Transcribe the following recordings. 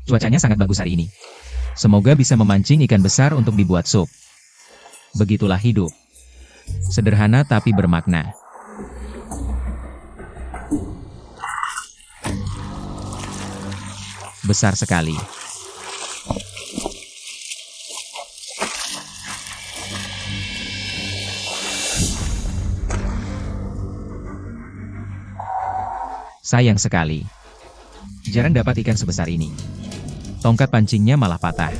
Cuacanya sangat bagus hari ini. Semoga bisa memancing ikan besar untuk dibuat sup. Begitulah hidup. Sederhana tapi bermakna. Besar sekali. Sayang sekali. Jarang dapat ikan sebesar ini. Tongkat pancingnya malah patah.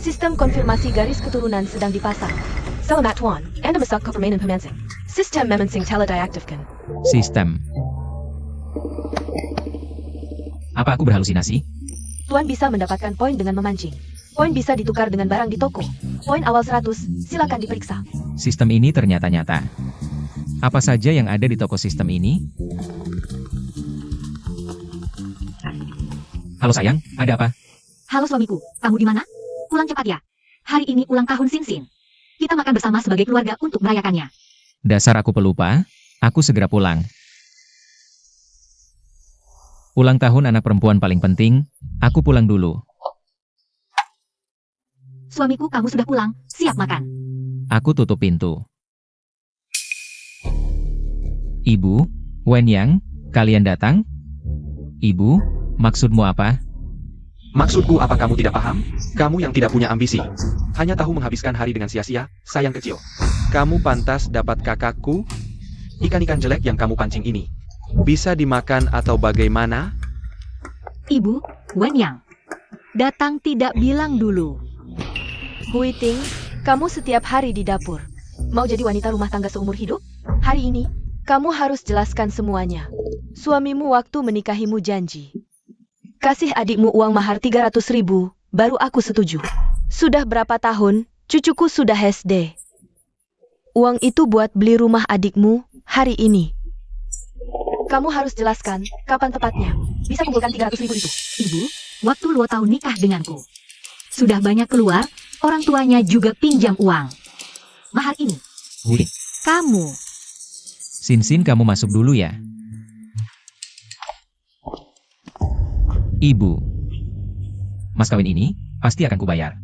Sistem konfirmasi garis keturunan sedang dipasang. Selamat Tuan, Anda masak ke permainan pemancing. Sistem memancing telah diaktifkan. Sistem. Apa aku berhalusinasi? Tuan bisa mendapatkan poin dengan memancing. Poin bisa ditukar dengan barang di toko. Poin awal 100, silakan diperiksa. Sistem ini ternyata nyata. Apa saja yang ada di toko sistem ini? Halo sayang, ada apa? Halo suamiku, kamu di mana? Pulang cepat ya. Hari ini ulang tahun Sinsin. Kita makan bersama sebagai keluarga untuk merayakannya. Dasar aku pelupa, aku segera pulang. Ulang tahun anak perempuan paling penting, aku pulang dulu. Suamiku, kamu sudah pulang, siap makan. Aku tutup pintu. Ibu, Wen Yang, kalian datang? Ibu, maksudmu apa? Maksudku apa kamu tidak paham? Kamu yang tidak punya ambisi. Hanya tahu menghabiskan hari dengan sia-sia, sayang kecil. Kamu pantas dapat kakakku. Ikan-ikan jelek yang kamu pancing ini. Bisa dimakan atau bagaimana? Ibu, Wen Yang. Datang tidak bilang dulu. Hui Ting, kamu setiap hari di dapur. Mau jadi wanita rumah tangga seumur hidup? Hari ini, kamu harus jelaskan semuanya. Suamimu waktu menikahimu janji. Kasih adikmu uang mahar 300.000, baru aku setuju. Sudah berapa tahun, cucuku sudah SD. Uang itu buat beli rumah adikmu, hari ini. Kamu harus jelaskan, kapan tepatnya. Bisa kumpulkan 300.000 itu. Ibu, waktu Luo tahu nikah denganku. Sudah banyak keluar, orang tuanya juga pinjam uang. Mahar ini, Hui, kamu. Sinsin kamu masuk dulu ya. Ibu, mas kawin ini pasti akan kubayar.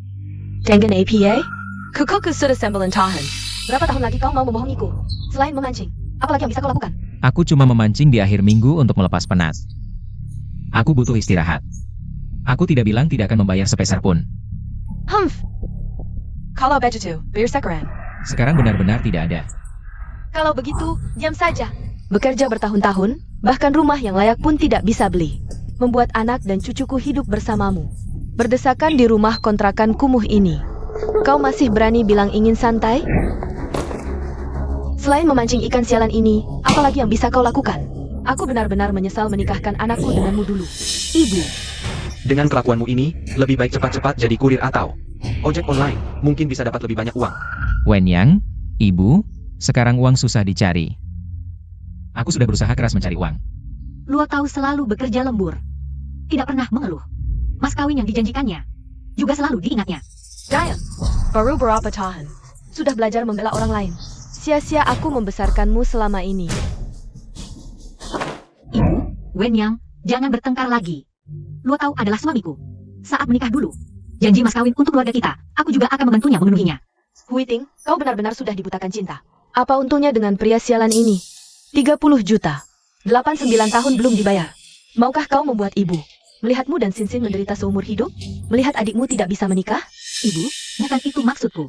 Dengan APA? Kukoku sudah sembilan tahun. Berapa tahun lagi kau mau memohongiku? Selain memancing, apalagi yang bisa kau lakukan? Aku cuma memancing di akhir minggu untuk melepas penat. Aku butuh istirahat. Aku tidak bilang tidak akan membayar sepeser pun. Humph. Kalau begitu, biar sekarang. Sekarang benar-benar tidak ada. Kalau begitu, diam saja. Bekerja bertahun-tahun, bahkan rumah yang layak pun tidak bisa beli. Membuat anak dan cucuku hidup bersamamu. Berdesakan di rumah kontrakan kumuh ini. Kau masih berani bilang ingin santai? Selain memancing ikan sialan ini, apalagi yang bisa kau lakukan? Aku benar-benar menyesal menikahkan anakku denganmu dulu. Ibu, Dengan kelakuanmu ini, lebih baik cepat-cepat jadi kurir atau ojek online. Mungkin bisa dapat lebih banyak uang. Wen Yang, ibu, sekarang uang susah dicari. Aku sudah berusaha keras mencari uang. Luo tahu selalu bekerja lembur. Tidak pernah mengeluh. Mas kawin yang dijanjikannya juga selalu diingatnya. Giant, baru berapa tahun? Sudah belajar membela orang lain. Sia-sia aku membesarkanmu selama ini. Ibu, Wen Yang, jangan bertengkar lagi. Luo tahu adalah suamiku. Saat menikah dulu, janji mas kawin untuk keluarga kita, aku juga akan membantunya memenuhinya. Hui Ting, kau benar-benar sudah dibutakan cinta. Apa untungnya dengan pria sialan ini? 30 juta. 89 tahun belum dibayar. Maukah kau membuat ibu? Melihatmu dan Sinsin menderita seumur hidup? Melihat adikmu tidak bisa menikah? Ibu, bukan itu maksudku.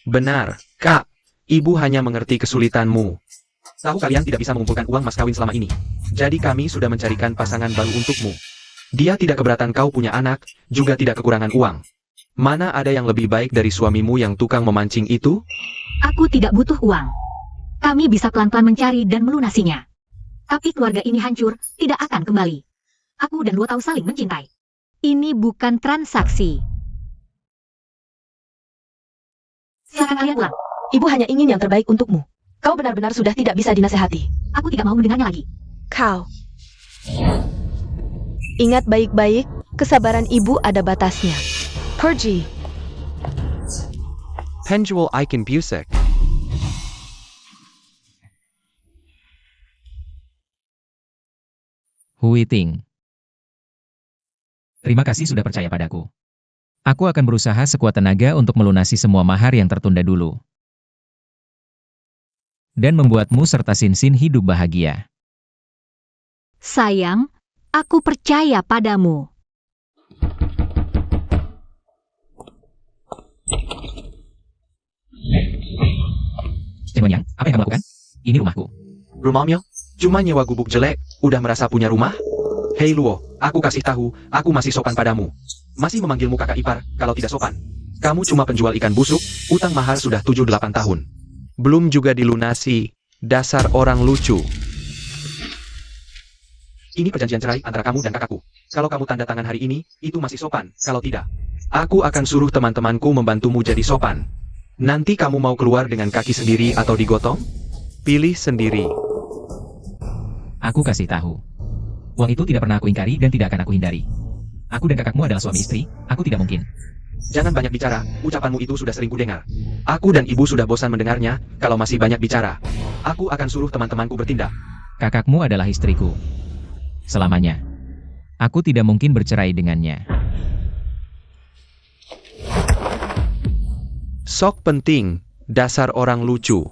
Benar, Kak. Ibu hanya mengerti kesulitanmu. Tahu kalian tidak bisa mengumpulkan uang mas kawin selama ini. Jadi kami sudah mencarikan pasangan baru untukmu. Dia tidak keberatan kau punya anak, juga tidak kekurangan uang. Mana ada yang lebih baik dari suamimu yang tukang memancing itu? Aku tidak butuh uang. Kami bisa pelan-pelan mencari dan melunasinya. Tapi keluarga ini hancur, tidak akan kembali. Aku dan Luo tahu saling mencintai. Ini bukan transaksi. Silakan kalian pulang. Ibu hanya ingin yang terbaik untukmu. Kau benar-benar sudah tidak bisa dinasehati. Aku tidak mau mendengarnya lagi. Kau. Ingat baik-baik, kesabaran ibu ada batasnya. Pergi. Penjual Ikan Busek. Hui Ting. Terima kasih sudah percaya padaku. Aku akan berusaha sekuat tenaga untuk melunasi semua mahar yang tertunda dulu. Dan membuatmu serta Sin hidup bahagia. Sayang, aku percaya padamu. Cenwenyang, apa yang kamu lakukan? Ini rumahku. Rumahnya? Cuma nyewa gubuk jelek, udah merasa punya rumah? Hei Luo, aku kasih tahu, aku masih sopan padamu. Masih memanggilmu kakak ipar, kalau tidak sopan. Kamu cuma penjual ikan busuk, utang mahar sudah 7-8 tahun. Belum juga dilunasi, dasar orang lucu. Ini perjanjian cerai antara kamu dan kakakku. Kalau kamu tanda tangan hari ini, itu masih sopan. Kalau tidak, aku akan suruh teman-temanku membantumu jadi sopan. Nanti kamu mau keluar dengan kaki sendiri atau digotong? Pilih sendiri. Aku kasih tahu. Uang itu tidak pernah aku ingkari dan tidak akan aku hindari. Aku dan kakakmu adalah suami istri, aku tidak mungkin. Jangan banyak bicara, ucapanmu itu sudah sering kudengar. Aku dan ibu sudah bosan mendengarnya, kalau masih banyak bicara. Aku akan suruh teman-temanku bertindak. Kakakmu adalah istriku. Selamanya. Aku tidak mungkin bercerai dengannya. Sok penting, dasar orang lucu.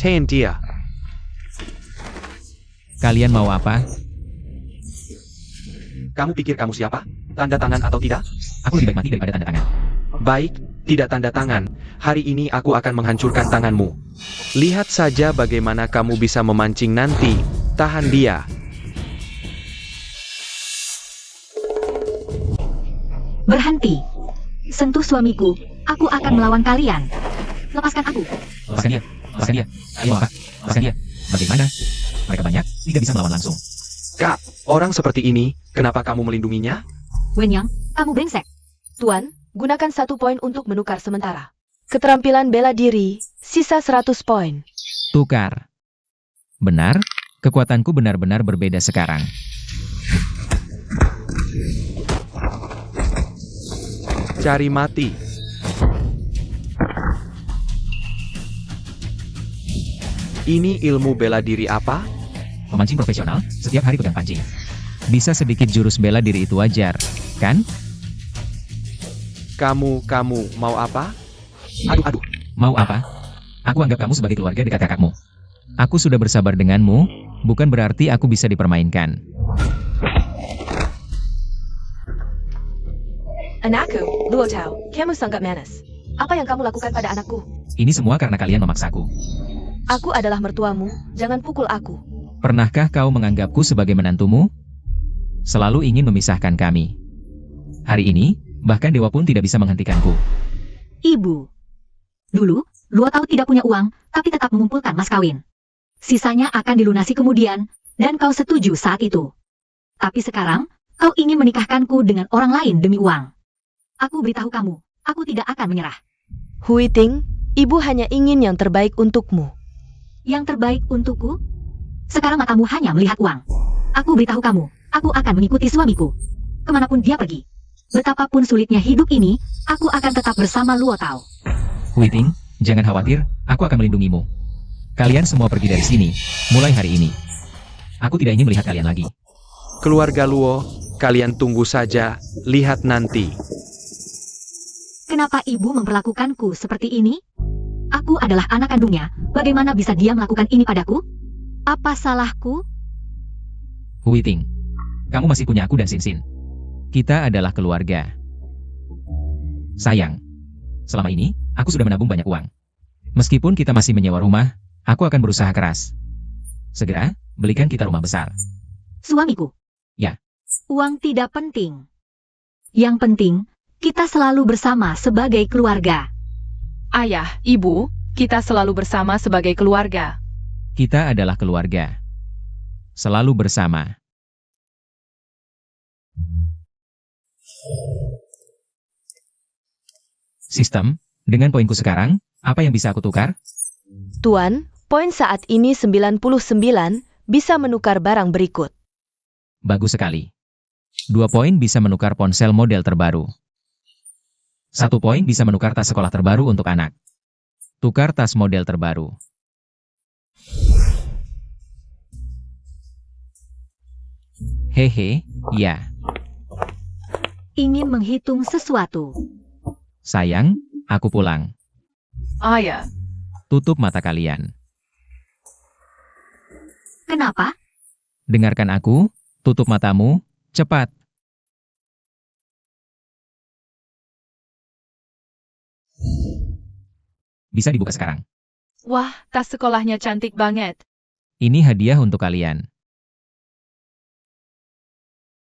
Ten dia. Kalian mau apa? Kamu pikir kamu siapa? Tanda tangan atau tidak? Aku lebih baik mati daripada tanda tangan. Baik, tidak tanda tangan. Hari ini aku akan menghancurkan tanganmu. Lihat saja bagaimana kamu bisa memancing nanti. Tahan dia. Berhenti. Sentuh suamiku, aku akan melawan kalian. Lepaskan aku. Lepaskan dia. Lepaskan dia. Ayo apa? Lepaskan dia. Bagaimana? Mereka banyak, tidak bisa melawan langsung. Kak, orang seperti ini, kenapa kamu melindunginya? Wenyang, kamu brengsek. Tuan, gunakan 1 poin untuk menukar sementara. Keterampilan bela diri, sisa 100 poin. Tukar. Benar, kekuatanku benar-benar berbeda sekarang. Cari mati. Ini ilmu bela diri apa? Pemancing profesional, setiap hari pegang pancing. Bisa sedikit jurus bela diri itu wajar, kan? Kamu mau apa? Aduh. Mau apa? Aku anggap kamu sebagai keluarga dekat kakakmu. Aku sudah bersabar denganmu, bukan berarti aku bisa dipermainkan. Anakku, Luo Tao, kamu sangat manis. Apa yang kamu lakukan pada anakku? Ini semua karena kalian memaksaku. Aku adalah mertuamu, jangan pukul aku. Pernahkah kau menganggapku sebagai menantumu? Selalu ingin memisahkan kami. Hari ini, bahkan dewa pun tidak bisa menghentikanku. Ibu. Dulu, Luo Tao tidak punya uang, tapi tetap mengumpulkan mas kawin. Sisanya akan dilunasi kemudian, dan kau setuju saat itu. Tapi sekarang, kau ingin menikahkanku dengan orang lain demi uang. Aku beritahu kamu, aku tidak akan menyerah. Hui Ting, ibu hanya ingin yang terbaik untukmu. Yang terbaik untukku? Sekarang matamu hanya melihat uang. Aku beritahu kamu, aku akan mengikuti suamiku. Kemanapun dia pergi. Betapapun sulitnya hidup ini, aku akan tetap bersama Luo Tao. Hui Ting, jangan khawatir, aku akan melindungimu. Kalian semua pergi dari sini, mulai hari ini. Aku tidak ingin melihat kalian lagi. Keluarga Luo, kalian tunggu saja, lihat nanti. Kenapa ibu memperlakukanku seperti ini? Aku adalah anak kandungnya, bagaimana bisa dia melakukan ini padaku? Apa salahku? Hui Ting, kamu masih punya aku dan Sin. Kita adalah keluarga. Sayang, selama ini, aku sudah menabung banyak uang. Meskipun kita masih menyewa rumah, aku akan berusaha keras. Segera, belikan kita rumah besar. Suamiku? Ya. Uang tidak penting. Yang penting, kita selalu bersama sebagai keluarga. Ayah, ibu, kita selalu bersama sebagai keluarga. Kita adalah keluarga. Selalu bersama. Sistem, dengan poinku sekarang, apa yang bisa aku tukar? Tuan, poin saat ini 99 bisa menukar barang berikut. Bagus sekali. 2 poin bisa menukar ponsel model terbaru. 1 poin bisa menukar tas sekolah terbaru untuk anak. Tukar tas model terbaru. Hehe, ya. Ingin menghitung sesuatu. Sayang, aku pulang. Ayah, Tutup mata kalian. Kenapa? Dengarkan aku, tutup matamu, cepat. Bisa dibuka sekarang. wah, tas sekolahnya cantik banget. Ini hadiah untuk kalian.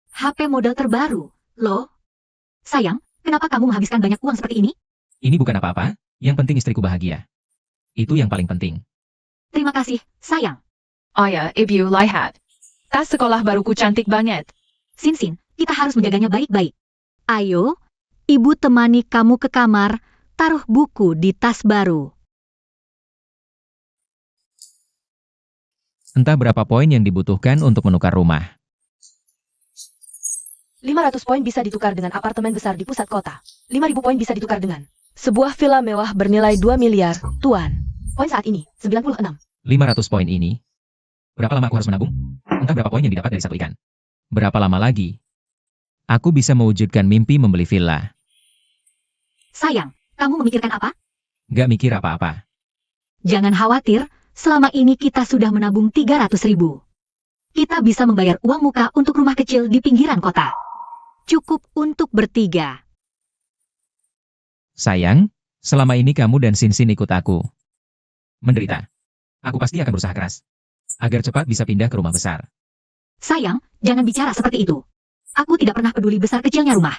HP model terbaru. Loh? Sayang, kenapa kamu menghabiskan banyak uang seperti ini? Ini bukan apa-apa, yang penting istriku bahagia. Itu yang paling penting. Terima kasih, sayang. Ayah, ibu lihat. Tas sekolah baruku cantik banget. Sin, kita harus menjaganya baik-baik. Ayo, ibu temani kamu ke kamar, taruh buku di tas baru. Entah berapa poin yang dibutuhkan untuk menukar rumah. 500 poin bisa ditukar dengan apartemen besar di pusat kota. 5.000 poin bisa ditukar dengan sebuah villa mewah bernilai 2 miliar, Tuan. Poin saat ini, 96. 500 poin ini. Berapa lama aku harus menabung? Entah berapa poin yang didapat dari satu ikan. Berapa lama lagi? Aku bisa mewujudkan mimpi membeli villa. Sayang, kamu memikirkan apa? Gak mikir apa-apa. Jangan khawatir, selama ini kita sudah menabung 300.000. Kita bisa membayar uang muka untuk rumah kecil di pinggiran kota. Cukup untuk bertiga. Sayang, selama ini kamu dan Sinsin ikut aku. Menderita. Aku pasti akan berusaha keras. Agar cepat bisa pindah ke rumah besar. Sayang, jangan bicara seperti itu. Aku tidak pernah peduli besar kecilnya rumah.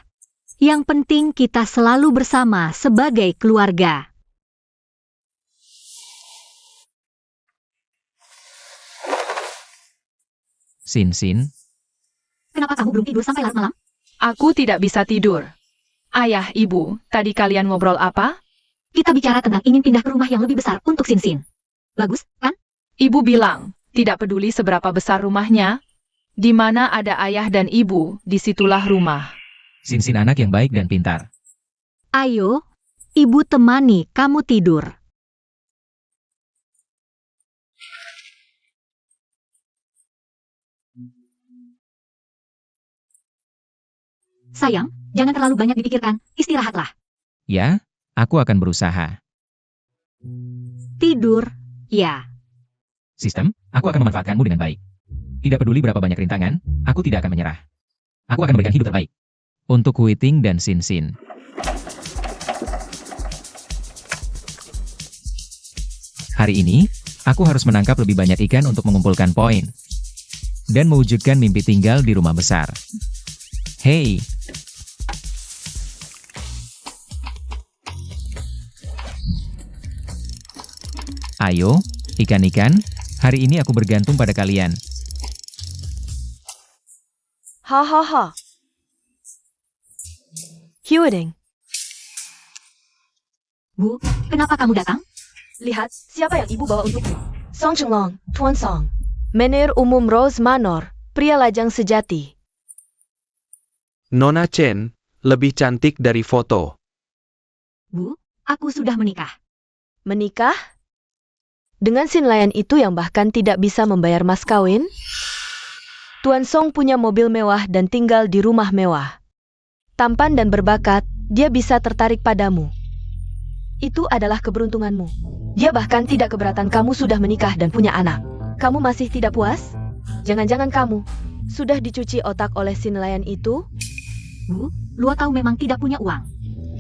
Yang penting kita selalu bersama sebagai keluarga. Sinsin, Kenapa kamu belum tidur sampai larut malam? Aku tidak bisa tidur. Ayah, ibu, tadi kalian ngobrol apa? Kita bicara tentang ingin pindah ke rumah yang lebih besar untuk Sin. Bagus, kan? Ibu bilang, tidak peduli seberapa besar rumahnya, di mana ada ayah dan ibu, disitulah rumah. Sinsin anak yang baik dan pintar. Ayo, ibu temani kamu tidur. Sayang, jangan terlalu banyak dipikirkan, istirahatlah. Ya, aku akan berusaha. Tidur, ya. Sistem, aku akan memanfaatkanmu dengan baik. Tidak peduli berapa banyak rintangan, aku tidak akan menyerah. Aku akan memberikan hidup terbaik. Untuk Huiting dan Sinsin. Hari ini, aku harus menangkap lebih banyak ikan untuk mengumpulkan poin. Dan mewujudkan mimpi tinggal di rumah besar. Hey! Ayo, ikan-ikan, hari ini aku bergantung pada kalian. Hahaha. Huiting, Bu, kenapa kamu datang? lihat siapa yang ibu bawa untukmu. Song Chenglong, Tuan Song. Menir umum Rose Manor, pria lajang sejati. Nona Chen, lebih cantik dari foto. Bu, aku sudah menikah. Menikah? Dengan Sin Layan itu yang bahkan tidak bisa membayar mas kawin? Tuan Song punya mobil mewah dan tinggal di rumah mewah. Tampan dan berbakat, dia bisa tertarik padamu. Itu adalah keberuntunganmu. Dia bahkan tidak keberatan kamu sudah menikah dan punya anak. Kamu masih tidak puas? Jangan-jangan kamu sudah dicuci otak oleh Sin Layan itu? Bu, Luo tahu memang tidak punya uang.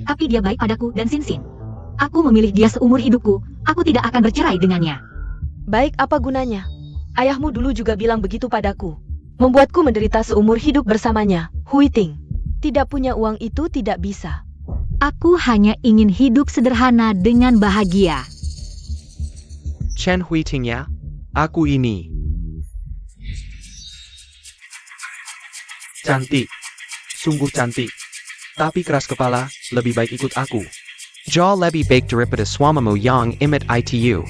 Tapi dia baik padaku dan Sin. Aku memilih dia seumur hidupku, aku tidak akan bercerai dengannya. Baik, apa gunanya? Ayahmu dulu juga bilang begitu padaku. Membuatku menderita seumur hidup bersamanya. Huiting. Tidak punya uang itu tidak bisa. Aku hanya ingin hidup sederhana dengan bahagia. Chen Huiting ya, aku ini. Cantik. Sungguh cantik. Tapi keras kepala, lebih baik ikut aku. Jaw lebih baik daripada suamamu yang imit itu.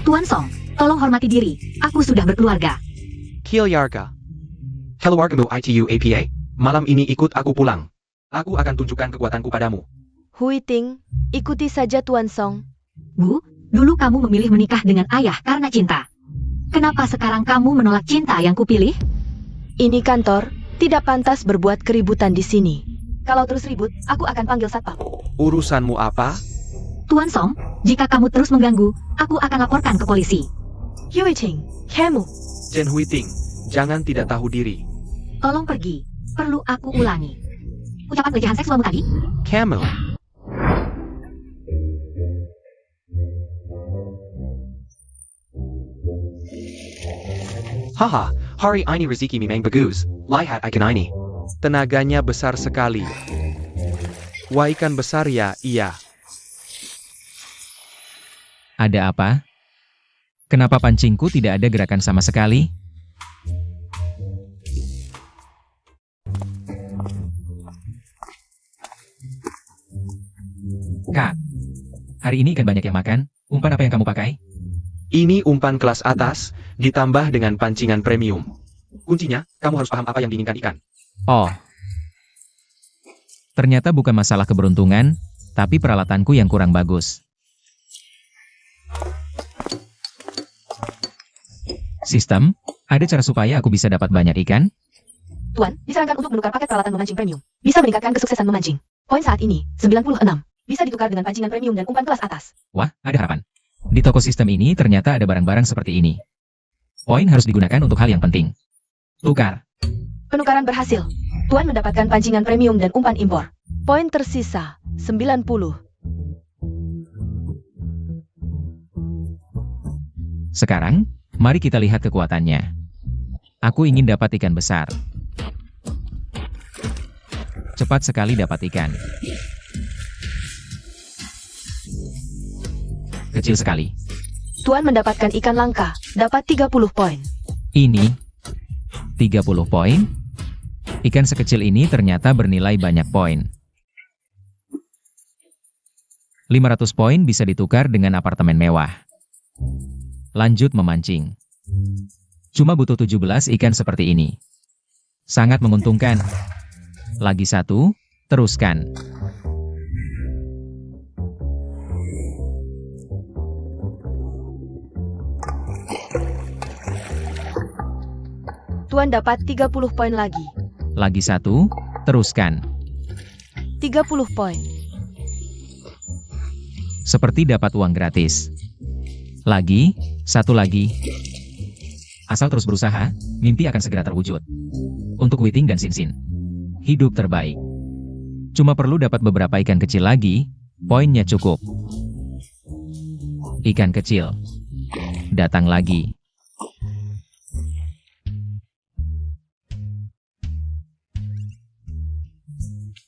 Tuan Song, tolong hormati diri, aku sudah berkeluarga. Kilyarga. Keluargamu itu apa? Malam ini ikut aku pulang. Aku akan tunjukkan kekuatanku padamu. Huiting, ikuti saja Tuan Song. Bu, Dulu kamu memilih menikah dengan ayah karena cinta. Kenapa sekarang kamu menolak cinta yang kupilih? Ini kantor, tidak pantas berbuat keributan di sini. Kalau terus ribut, aku akan panggil satpam. Urusanmu apa? Tuan Song, jika kamu terus mengganggu, aku akan laporkan ke polisi. Huiting, kamu. Chen Huiting, jangan tidak tahu diri. Tolong pergi. Perlu aku ulangi. Ucapan pelecehan seksualmu tadi? Camel. Haha, hari ini rezeki memang bagus. Lihat ikan ini. Tenaganya besar sekali. Wah, ikan besar ya, iya. Ada apa? Kenapa pancingku tidak ada gerakan sama sekali? Kak, hari ini ikan banyak yang makan. Umpan apa yang kamu pakai? Ini umpan kelas atas, ditambah dengan pancingan premium. Kuncinya, kamu harus paham apa yang diinginkan ikan. Oh. Ternyata bukan masalah keberuntungan, tapi peralatanku yang kurang bagus. Sistem, ada cara supaya aku bisa dapat banyak ikan? Tuan, disarankan untuk menukar paket peralatan memancing premium. Bisa meningkatkan kesuksesan memancing. Poin saat ini, 96. Bisa ditukar dengan pancingan premium dan umpan kelas atas. Wah, ada harapan. Di toko sistem ini ternyata ada barang-barang seperti ini. Poin harus digunakan untuk hal yang penting. Tukar. Penukaran berhasil. Tuan mendapatkan pancingan premium dan umpan impor. Poin tersisa, 90. Sekarang, mari kita lihat kekuatannya. Aku ingin dapat ikan besar. Cepat sekali dapat ikan. Kecil sekali. Tuan mendapatkan ikan langka, dapat 30 poin. Ini 30 poin. Ikan sekecil ini ternyata bernilai banyak poin. 500 poin bisa ditukar dengan apartemen mewah. Lanjut memancing. Cuma butuh 17 ikan seperti ini. Sangat menguntungkan. Lagi satu, teruskan. Tuan dapat 30 poin lagi. Lagi satu, teruskan. 30 poin. Seperti dapat uang gratis. Lagi, satu lagi. Asal terus berusaha, mimpi akan segera terwujud. Untuk Witing dan Sinsin. Hidup terbaik. Cuma perlu dapat beberapa ikan kecil lagi, poinnya cukup. Ikan kecil. Datang lagi.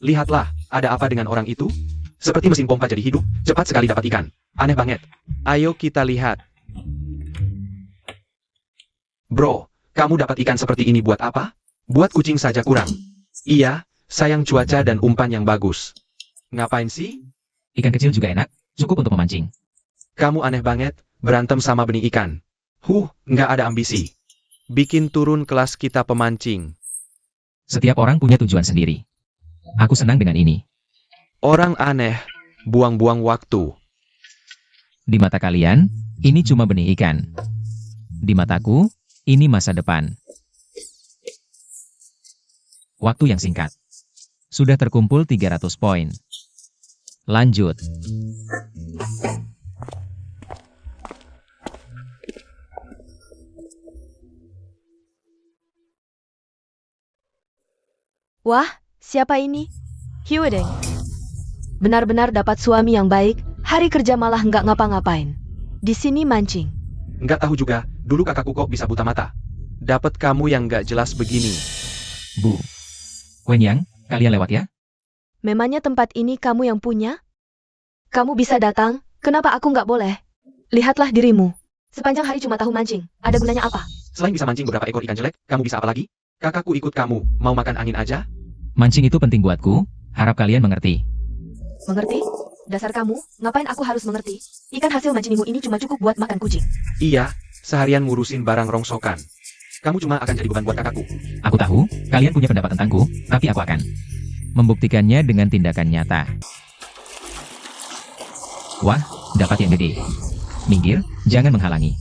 Lihatlah, ada apa dengan orang itu? Seperti mesin pompa jadi hidup, cepat sekali dapat ikan. Aneh banget. Ayo kita lihat. Bro, kamu dapat ikan seperti ini buat apa? Buat kucing saja kurang. Iya, sayang cuaca dan umpan yang bagus. Ngapain sih? Ikan kecil juga enak, cukup untuk memancing. Kamu aneh banget, berantem sama benih ikan. Nggak ada ambisi. Bikin turun kelas kita pemancing. Setiap orang punya tujuan sendiri. Aku senang dengan ini. Orang aneh, buang-buang waktu. Di mata kalian, ini cuma benih ikan. Di mataku, ini masa depan. Waktu yang singkat. Sudah terkumpul 300 poin. Lanjut. Wah, siapa ini? Huiting. Benar-benar dapat suami yang baik, hari kerja malah nggak ngapa-ngapain. Di sini mancing. Nggak tahu juga, dulu kakakku kok bisa buta mata. Dapat kamu yang nggak jelas begini. Bu. Wen Yang, kalian lewat ya? Memangnya tempat ini kamu yang punya? Kamu bisa datang, kenapa aku nggak boleh? Lihatlah dirimu. Sepanjang hari cuma tahu mancing, ada gunanya apa? Selain bisa mancing beberapa ekor ikan jelek, kamu bisa apa lagi? Kakakku ikut kamu, mau makan angin aja? Mancing itu penting buatku, harap kalian mengerti. Mengerti? Dasar kamu, ngapain aku harus mengerti? Ikan hasil mancingmu ini cuma cukup buat makan kucing. Iya, seharian ngurusin barang rongsokan. Kamu cuma akan jadi beban buat kakakku. Aku tahu, kalian punya pendapat tentangku, tapi aku akan membuktikannya dengan tindakan nyata. Wah, dapat yang gede. Minggir, jangan menghalangi.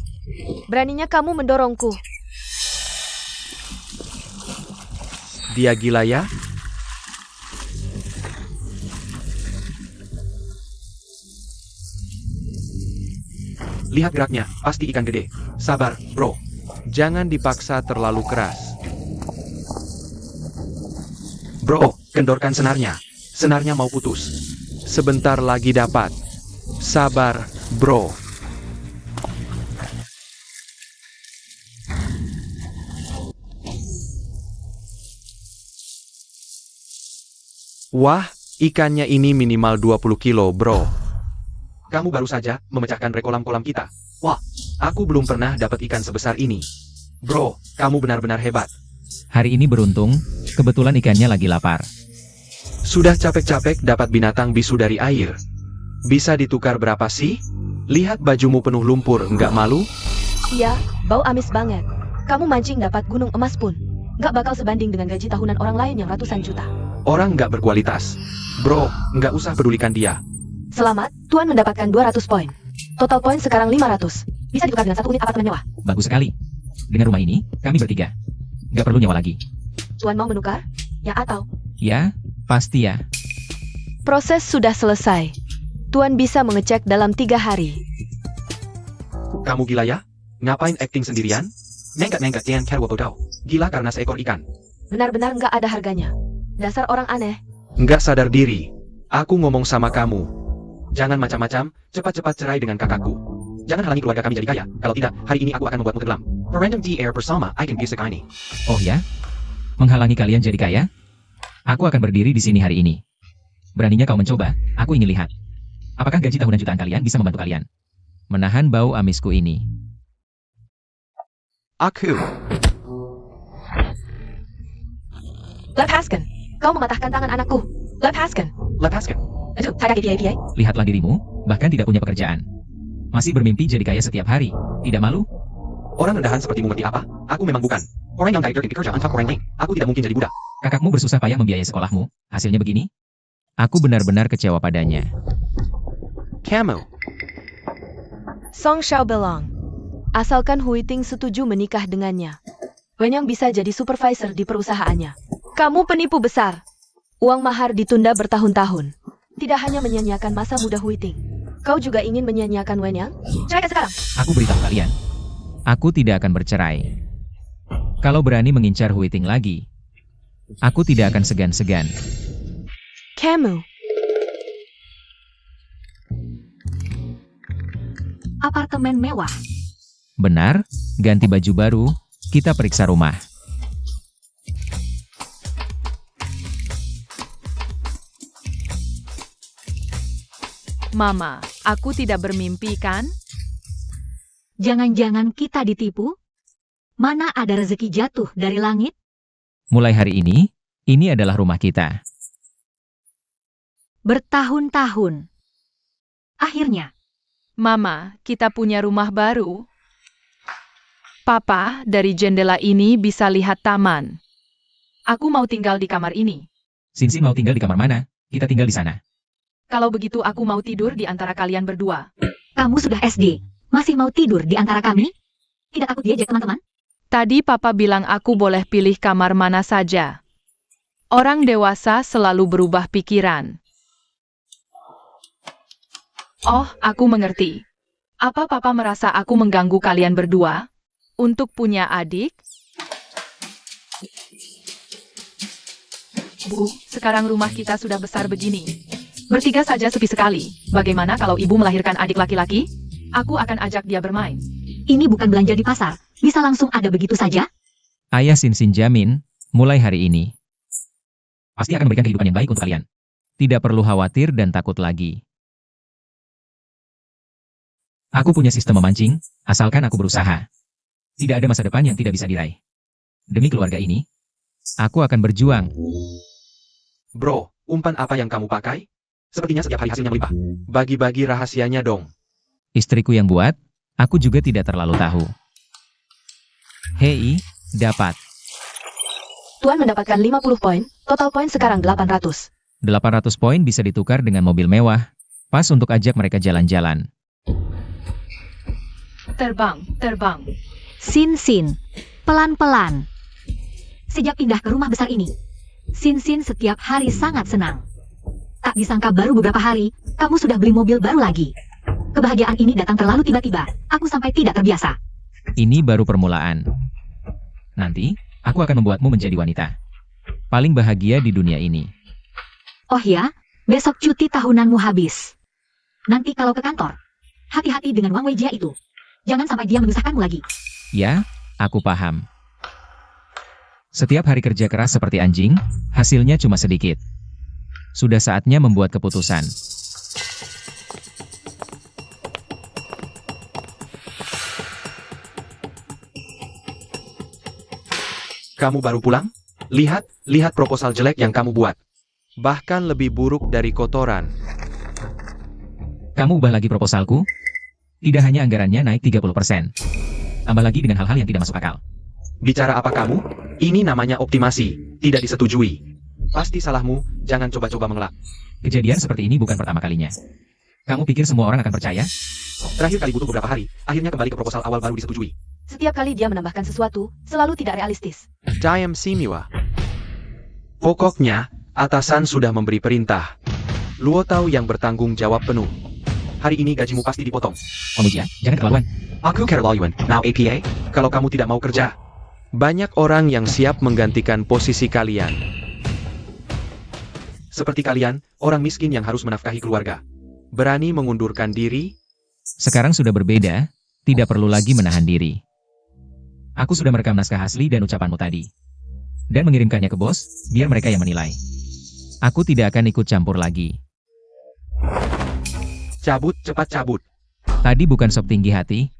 Beraninya kamu mendorongku. Dia gila ya? Lihat geraknya, pasti ikan gede. Sabar, bro. Jangan dipaksa terlalu keras. Bro, kendorkan senarnya. Senarnya mau putus. Sebentar lagi dapat. Sabar, bro. Wah, ikannya ini minimal 20 kilo, bro. Kamu baru saja memecahkan kolam-kolam kita. Wah, aku belum pernah dapat ikan sebesar ini. Bro, kamu benar-benar hebat. Hari ini beruntung, kebetulan ikannya lagi lapar. Sudah capek-capek dapat binatang bisu dari air. Bisa ditukar berapa sih? Lihat bajumu penuh lumpur, nggak malu? Iya, bau amis banget. Kamu mancing dapat gunung emas pun. Nggak bakal sebanding dengan gaji tahunan orang lain yang ratusan juta. Orang nggak berkualitas. Bro, nggak usah pedulikan dia. Selamat, Tuan mendapatkan 200 poin. Total poin sekarang 500. Bisa ditukar dengan 1 unit apartemen mewah. Bagus sekali. Dengan rumah ini, kami bertiga. Nggak perlu nyewa lagi. Tuan mau menukar? Ya atau? Ya, pasti ya. Proses sudah selesai. Tuan bisa mengecek dalam 3 hari. Kamu gila ya? Ngapain acting sendirian? Nengkat-nengkat yang kerwabodau. Gila karena seekor ikan. Benar-benar nggak ada harganya. Dasar orang aneh. Nggak sadar diri. Aku ngomong sama kamu. Jangan macam-macam, cepat-cepat cerai dengan kakakku. Jangan halangi keluarga kami jadi kaya. Kalau tidak, hari ini aku akan membuatmu tenggelam. Random di air bersama, I can bisa ini. Oh ya? Menghalangi kalian jadi kaya? Aku akan berdiri di sini hari ini. Beraninya kau mencoba, aku ingin lihat. Apakah gaji tahunan jutaan kalian bisa membantu kalian menahan bau amisku ini? Aku. Lepaskan. Kau mematahkan tangan anakku. Lepaskan. Lepaskan. Aduh, tak KPI. Lihatlah dirimu, bahkan tidak punya pekerjaan. Masih bermimpi jadi kaya setiap hari. Tidak malu? Orang rendahan sepertimu ngerti apa? Aku memang bukan. Orang yang gak kerja untuk orang lain. Aku tidak mungkin jadi budak. Kakakmu bersusah payah membiayai sekolahmu. Hasilnya begini? Aku benar-benar kecewa padanya. Kamu. Song Xiaobelong. Asalkan Huiting setuju menikah dengannya. Wenyang bisa jadi supervisor di perusahaannya. Kamu penipu besar. Uang mahar ditunda bertahun-tahun. Tidak hanya menyia-nyiakan masa muda Huiting. Kau juga ingin menyia-nyiakan Wenyang? Ceraikan sekarang. Aku beritahu kalian. Aku tidak akan bercerai. Kalau berani mengincar Huiting lagi, aku tidak akan segan-segan. Kamu. Apartemen mewah. Benar, ganti baju baru, kita periksa rumah. Mama, aku tidak bermimpi kan? Jangan-jangan kita ditipu? Mana ada rezeki jatuh dari langit? Mulai hari ini adalah rumah kita. Bertahun-tahun. Akhirnya, Mama, kita punya rumah baru. Papa, dari jendela ini bisa lihat taman. Aku mau tinggal di kamar ini. Sinsin mau tinggal di kamar mana? Kita tinggal di sana. Kalau begitu aku mau tidur di antara kalian berdua. kamu sudah SD. Masih mau tidur di antara kami? Tidak takut diajak teman-teman? Tadi Papa bilang aku boleh pilih kamar mana saja. Orang dewasa selalu berubah pikiran. Oh, aku mengerti. Apa Papa merasa aku mengganggu kalian berdua? Untuk punya adik? Bu, sekarang rumah kita sudah besar begini. Bertiga saja sepi sekali. Bagaimana kalau ibu melahirkan adik laki-laki? Aku akan ajak dia bermain. Ini bukan belanja di pasar. Bisa langsung ada begitu saja? Ayah Sinsin jamin, mulai hari ini. Pasti akan memberikan kehidupan yang baik untuk kalian. Tidak perlu khawatir dan takut lagi. Aku punya sistem memancing, asalkan aku berusaha. Tidak ada masa depan yang tidak bisa diraih. Demi keluarga ini, aku akan berjuang. Bro, umpan apa yang kamu pakai? Sepertinya setiap hari hasilnya melimpah. Bagi-bagi rahasianya dong. Istriku yang buat, aku juga tidak terlalu tahu. Hei, dapat. Tuan mendapatkan 50 poin. Total poin sekarang 800. 800 poin bisa ditukar dengan mobil mewah, pas untuk ajak mereka jalan-jalan. terbang, terbang. Sin Sin, pelan-pelan. Sejak pindah ke rumah besar ini, Sin Sin setiap hari sangat senang. Tak disangka baru beberapa hari, kamu sudah beli mobil baru lagi. Kebahagiaan ini datang terlalu tiba-tiba, aku sampai tidak terbiasa. Ini baru permulaan. Nanti, aku akan membuatmu menjadi wanita paling bahagia di dunia ini. Oh ya, besok cuti tahunanmu habis. Nanti kalau ke kantor, hati-hati dengan Wang Weijia itu. Jangan sampai dia menyusahkanmu lagi. Ya, aku paham. Setiap hari kerja keras seperti anjing, hasilnya cuma sedikit. Sudah saatnya membuat keputusan. Kamu baru pulang? Lihat proposal jelek yang kamu buat. Bahkan lebih buruk dari kotoran. Kamu ubah lagi proposalku? Tidak hanya anggarannya naik 30%. Tambah lagi dengan hal-hal yang tidak masuk akal. Bicara apa kamu? Ini namanya optimasi, tidak disetujui. Pasti salahmu, jangan coba-coba mengelak. Kejadian seperti ini bukan pertama kalinya. Kamu pikir semua orang akan percaya? Terakhir kali butuh beberapa hari, akhirnya kembali ke proposal awal baru disetujui. Setiap kali dia menambahkan sesuatu, selalu tidak realistis. Diam Simiwa. Pokoknya, atasan sudah memberi perintah. Luo tahu yang bertanggung jawab penuh. Hari ini gajimu pasti dipotong. Wang Weijia, jangan keterlaluan. Aku keterlaluan. Now APA, kalau kamu tidak mau kerja. Banyak orang yang siap menggantikan posisi kalian. Seperti kalian, orang miskin yang harus menafkahi keluarga. Berani mengundurkan diri. Sekarang sudah berbeda, tidak perlu lagi menahan diri. Aku sudah merekam naskah asli dan ucapanmu tadi. Dan mengirimkannya ke bos, biar mereka yang menilai. Aku tidak akan ikut campur lagi. Cabut, cepat cabut. Tadi bukan sop tinggi hati.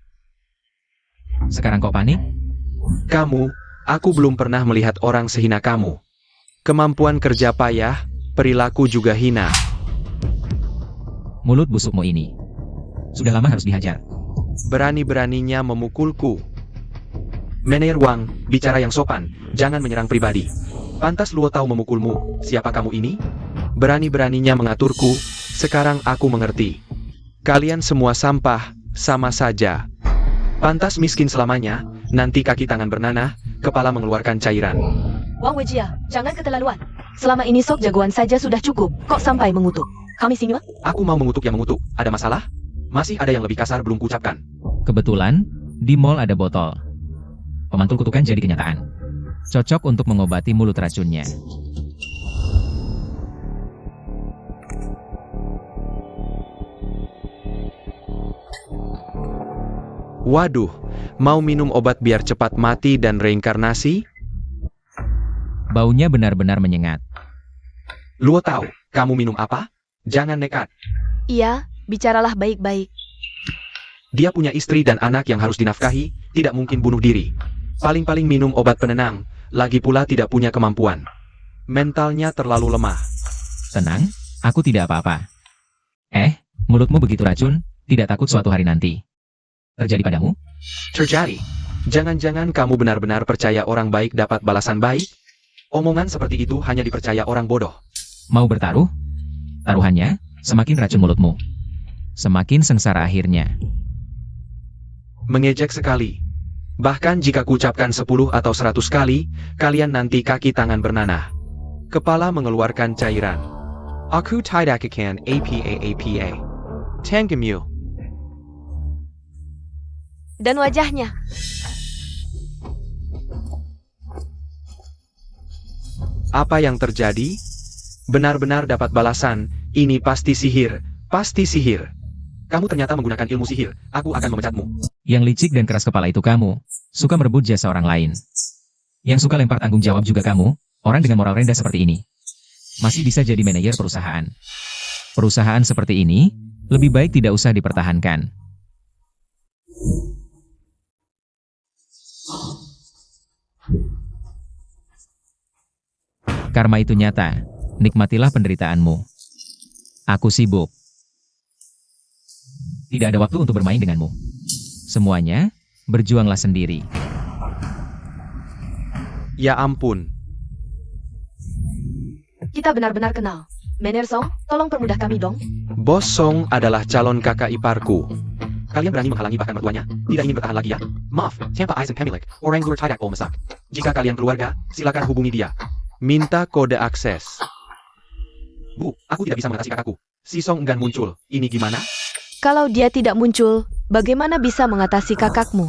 Sekarang kok panik? Kamu, aku belum pernah melihat orang sehina kamu. Kemampuan kerja payah, perilaku juga hina. Mulut busukmu ini. Sudah lama harus dihajar. Berani-beraninya memukulku. Manajer Wang, bicara yang sopan, jangan menyerang pribadi. Pantas Luo tahu memukulmu, siapa kamu ini? Berani-beraninya mengaturku, sekarang aku mengerti. Kalian semua sampah, sama saja. Pantas miskin selamanya, nanti kaki tangan bernanah, kepala mengeluarkan cairan. Wang Weijia, jangan keterlaluan. Selama ini sok jagoan saja sudah cukup, kok sampai mengutuk. Kami sini, Aku mau mengutuk yang mengutuk, ada masalah? Masih ada yang lebih kasar belum kuucapkan. Kebetulan, di mall ada botol. Pemantul kutukan jadi kenyataan. Cocok untuk mengobati mulut racunnya. Waduh, mau minum obat biar cepat mati dan reinkarnasi? Baunya benar-benar menyengat. Luo tahu, kamu minum apa? Jangan nekat. Iya, bicaralah baik-baik. Dia punya istri dan anak yang harus dinafkahi, tidak mungkin bunuh diri. Paling-paling minum obat penenang, lagi pula tidak punya kemampuan. Mentalnya terlalu lemah. Tenang, aku tidak apa-apa. Mulutmu begitu racun, tidak takut suatu hari nanti terjadi padamu? Terjadi. Jangan-jangan kamu benar-benar percaya orang baik dapat balasan baik? Omongan seperti itu hanya dipercaya orang bodoh. Mau bertaruh? Taruhannya, semakin racun mulutmu, semakin sengsara akhirnya. Mengejek sekali. Bahkan jika kuucapkan 10 atau 100 kali, kalian nanti kaki tangan bernanah. Kepala mengeluarkan cairan. Aku tidak akan apa. Tanggamu. Dan wajahnya. Apa yang terjadi? Benar-benar dapat balasan, ini pasti sihir, pasti sihir. Kamu ternyata menggunakan ilmu sihir, aku akan memecatmu. Yang licik dan keras kepala itu kamu, suka merebut jasa orang lain. Yang suka lempar tanggung jawab juga kamu, orang dengan moral rendah seperti ini. Masih bisa jadi manajer perusahaan. Perusahaan seperti ini, lebih baik tidak usah dipertahankan. Karma itu nyata, nikmatilah penderitaanmu. Aku sibuk. Tidak ada waktu untuk bermain denganmu. Semuanya, berjuanglah sendiri. Ya ampun. Kita benar-benar kenal. Manajer Song, tolong permudah kami dong. Bos Song adalah calon kakak iparku. Kalian berani menghalangi bahkan mertuanya? Tidak ingin bertahan lagi ya? Maaf, siapa Aizen Pemilik, orang luar tidak masak. Jika kalian keluarga, silakan hubungi dia. Minta kode akses. Bu, aku tidak bisa mengatasi kakakku. Si Song enggan muncul. Ini gimana? Kalau dia tidak muncul, bagaimana bisa mengatasi kakakmu?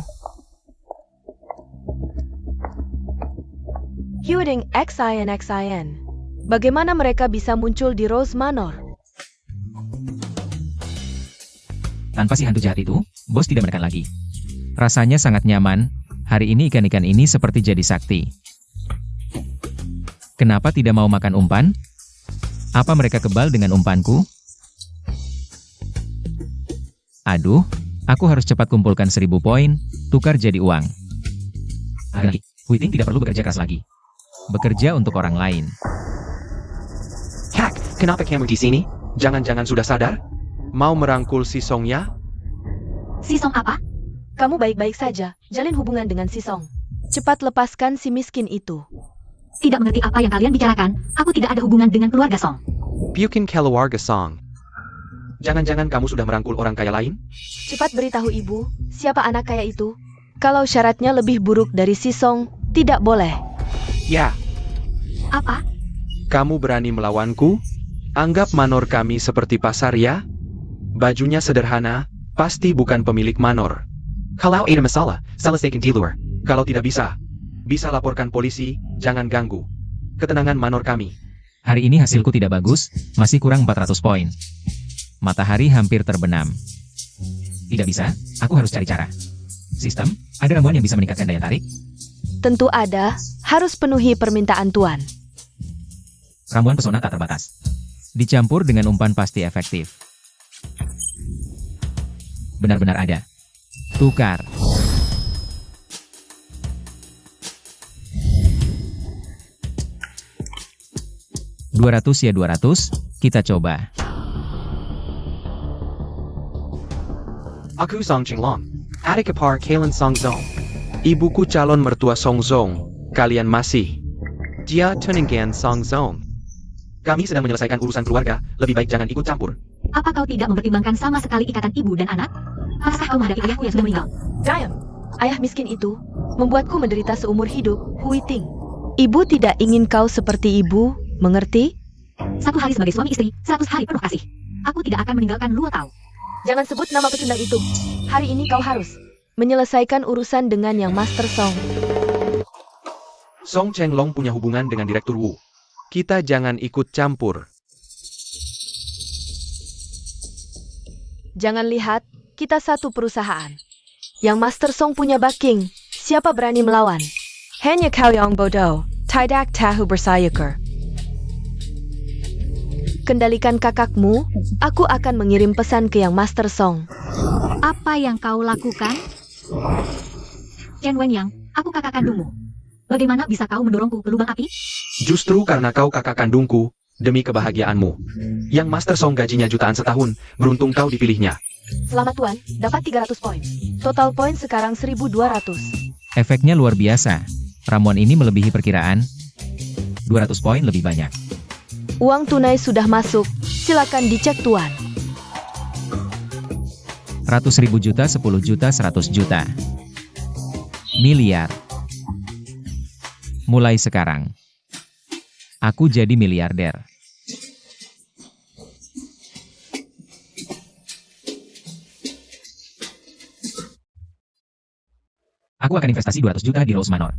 Hyuding XIN. Bagaimana mereka bisa muncul di Rose Manor? Tanpa si hantu jahat itu, bos tidak menekan lagi. Rasanya sangat nyaman, hari ini ikan-ikan ini seperti jadi sakti. Kenapa tidak mau makan umpan? Apa mereka kebal dengan umpanku? Aduh, aku harus cepat kumpulkan 1000 poin, tukar jadi uang. Huiting tidak perlu bekerja keras lagi. Bekerja untuk orang lain. Hak, kenapa kamu di sini? Jangan-jangan sudah sadar? Mau merangkul si Songnya? Si Song apa? Kamu baik-baik saja, jalin hubungan dengan si Song. Cepat lepaskan si miskin itu. Tidak mengerti apa yang kalian bicarakan, aku tidak ada hubungan dengan keluarga Song. Bukan keluarga Song. Jangan-jangan kamu sudah merangkul orang kaya lain? Cepat beritahu ibu, siapa anak kaya itu? Kalau syaratnya lebih buruk dari si Song, tidak boleh. Ya, Apa? kamu berani melawanku? Anggap manor kami seperti pasar ya? Bajunya sederhana, pasti bukan pemilik manor. Kalau ada masalah, selesaikan di luar. Kalau tidak bisa laporkan polisi, jangan ganggu ketenangan manor kami. Hari ini hasilku tidak bagus, masih kurang 400 poin. Matahari hampir terbenam. Tidak bisa, aku harus cari cara. Sistem, ada ramuan yang bisa meningkatkan daya tarik? Tentu ada, harus penuhi permintaan tuan. Ramuan pesona tak terbatas. Dicampur dengan umpan pasti efektif. Benar-benar ada. Tukar. $200 ya 200, kita coba. Aku Song Chinglong, adik ipar Kailan Song Zong. Ibuku calon mertua Song Zong. Kalian masih. Dia Tuninggan Song Zong. Kami sedang menyelesaikan urusan keluarga, lebih baik jangan ikut campur. Apa kau tidak mempertimbangkan sama sekali ikatan ibu dan anak? Pasrah kau menghadapi ayahku yang sudah meninggal. Diam, ayah miskin itu membuatku menderita seumur hidup, Huiting. Ibu tidak ingin kau seperti ibu, mengerti? 1 hari sebagai suami istri, 100 hari penuh kasih. Aku tidak akan meninggalkan Luo Tao. Jangan sebut nama pecundang itu. Hari ini kau harus menyelesaikan urusan dengan yang Master Song. Song Chenglong punya hubungan dengan Direktur Wu. Kita jangan ikut campur. Jangan lihat, kita satu perusahaan. Yang Master Song punya backing, siapa berani melawan? Hanya kau yang bodoh, tidak tahu bersyukur. Kendalikan kakakmu, aku akan mengirim pesan ke yang Master Song. Apa yang kau lakukan? Chen Wenyang, aku kakak kandungmu. Bagaimana bisa kau mendorongku ke lubang api? Justru karena kau kakak kandungku, demi kebahagiaanmu. Yang Master Song gajinya jutaan setahun, beruntung kau dipilihnya. Selamat tuan, dapat 300 poin. Total poin sekarang 1200. Efeknya luar biasa. Ramuan ini melebihi perkiraan. 200 poin lebih banyak. Uang tunai sudah masuk, silakan dicek tuan. Ratus ribu juta, 10 juta, 100 juta. Miliar. Mulai sekarang. Aku jadi miliarder. Aku akan investasi 200 juta di Rose Manor.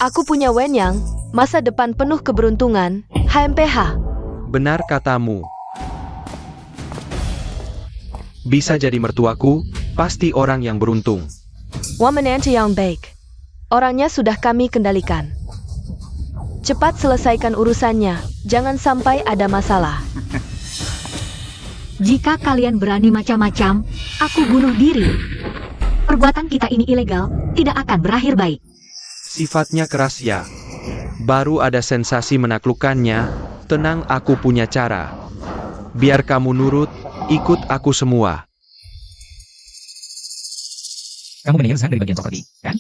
Aku punya Wenyang, masa depan penuh keberuntungan, HMPH. Benar katamu. Bisa jadi mertuaku, pasti orang yang beruntung. Woman yang baik. Orangnya sudah kami kendalikan. Cepat selesaikan urusannya, jangan sampai ada masalah. Jika kalian berani macam-macam, aku bunuh diri. Perbuatan kita ini ilegal, tidak akan berakhir baik. Sifatnya keras ya. Baru ada sensasi menaklukkannya. Tenang, aku punya cara. Biar kamu nurut, ikut aku semua. Kamu manajer saham dari bagian properti, kan?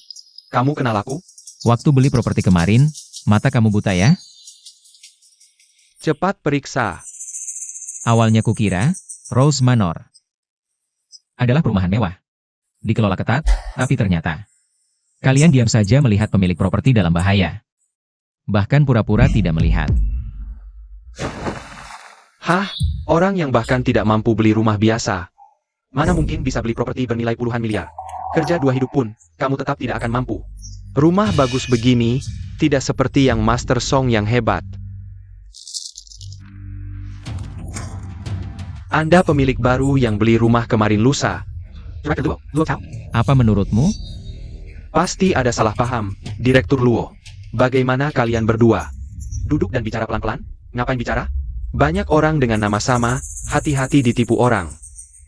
Kamu kenal aku? Waktu beli properti kemarin, mata kamu buta ya? Cepat periksa. Awalnya kukira, Rose Manor adalah perumahan mewah. dikelola ketat, tapi ternyata kalian diam saja melihat pemilik properti dalam bahaya. Bahkan pura-pura tidak melihat. Hah? Orang yang bahkan tidak mampu beli rumah biasa. Mana mungkin bisa beli properti bernilai puluhan miliar? Kerja 2 hidup pun, kamu tetap tidak akan mampu. Rumah bagus begini, tidak seperti yang Master Song yang hebat. Anda pemilik baru yang beli rumah kemarin lusa. Apa menurutmu? Pasti ada salah paham, Direktur Luo. Bagaimana kalian berdua? Duduk dan bicara pelan-pelan? Ngapain bicara? Banyak orang dengan nama sama, hati-hati ditipu orang.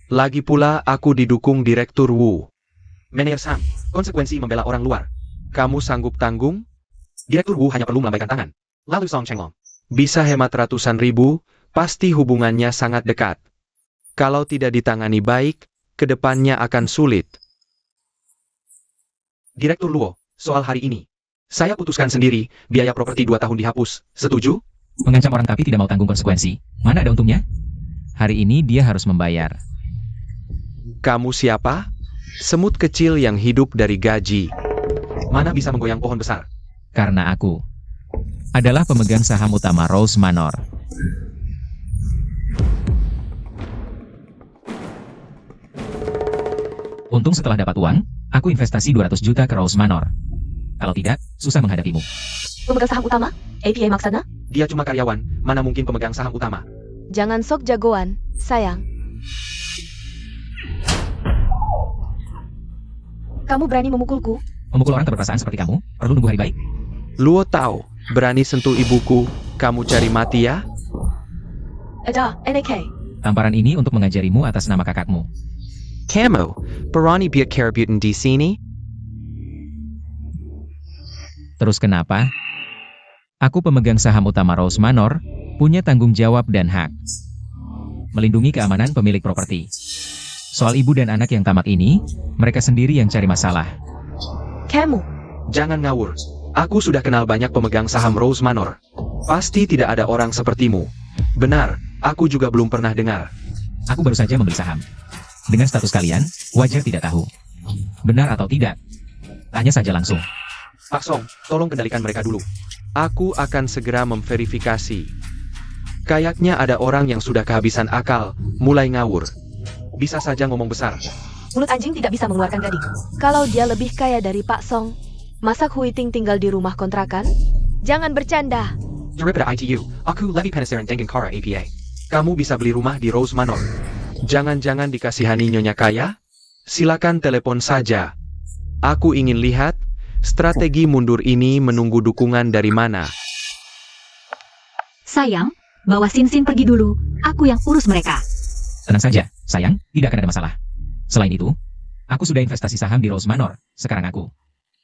Lagi pula aku didukung Direktur Wu. Manajer Sang, konsekuensi membela orang luar. Kamu sanggup tanggung? Direktur Wu hanya perlu melambaikan tangan. Lalu Song Chenglong. Bisa hemat ratusan ribu, pasti hubungannya sangat dekat. Kalau tidak ditangani baik, kedepannya akan sulit. Direktur Luo, soal hari ini. Saya putuskan sendiri, biaya properti 2 tahun dihapus. Setuju? Mengancam orang tapi tidak mau tanggung konsekuensi. Mana ada untungnya? Hari ini dia harus membayar. Kamu siapa? Semut kecil yang hidup dari gaji. Mana bisa menggoyang pohon besar? Karena aku adalah pemegang saham utama Rose Manor. Untung setelah dapat uang, aku investasi 200 juta ke Rose Manor. Kalau tidak, susah menghadapimu. Pemegang saham utama? APA maksana? Dia cuma karyawan, mana mungkin pemegang saham utama. Jangan sok jagoan, sayang. Kamu berani memukulku? Memukul orang berperasaan seperti kamu, perlu nunggu hari baik. Luo tahu, berani sentuh ibuku, kamu cari mati ya? Ada, NAK. Tamparan ini untuk mengajarimu atas nama kakakmu. Kamu, berani biar kerabutan di sini? Terus kenapa? Aku pemegang saham utama Rose Manor, punya tanggung jawab dan hak melindungi keamanan pemilik properti. Soal ibu dan anak yang tamak ini, mereka sendiri yang cari masalah. Kamu. Jangan ngawur. Aku sudah kenal banyak pemegang saham Rose Manor. Pasti tidak ada orang sepertimu. Benar, aku juga belum pernah dengar. Aku baru saja membeli saham. Dengan status kalian, wajar tidak tahu. Benar atau tidak? Tanya saja langsung. Pak Song, tolong kendalikan mereka dulu. Aku akan segera memverifikasi. Kayaknya ada orang yang sudah kehabisan akal, mulai ngawur. Bisa saja ngomong besar. Mulut anjing tidak bisa mengeluarkan gading. Kalau dia lebih kaya dari Pak Song, masa Huiting tinggal di rumah kontrakan? Jangan bercanda. Daripada ITU, aku lebih penasaran dengan Kara APA. Kamu bisa beli rumah di Rose Manor. Jangan-jangan dikasihani nyonya kaya? Silakan telepon saja. Aku ingin lihat, strategi mundur ini menunggu dukungan dari mana. Sayang, bawa Sin pergi dulu. Aku yang urus mereka. Tenang saja, sayang, tidak akan ada masalah. Selain itu, aku sudah investasi saham di Rose Manor. Sekarang aku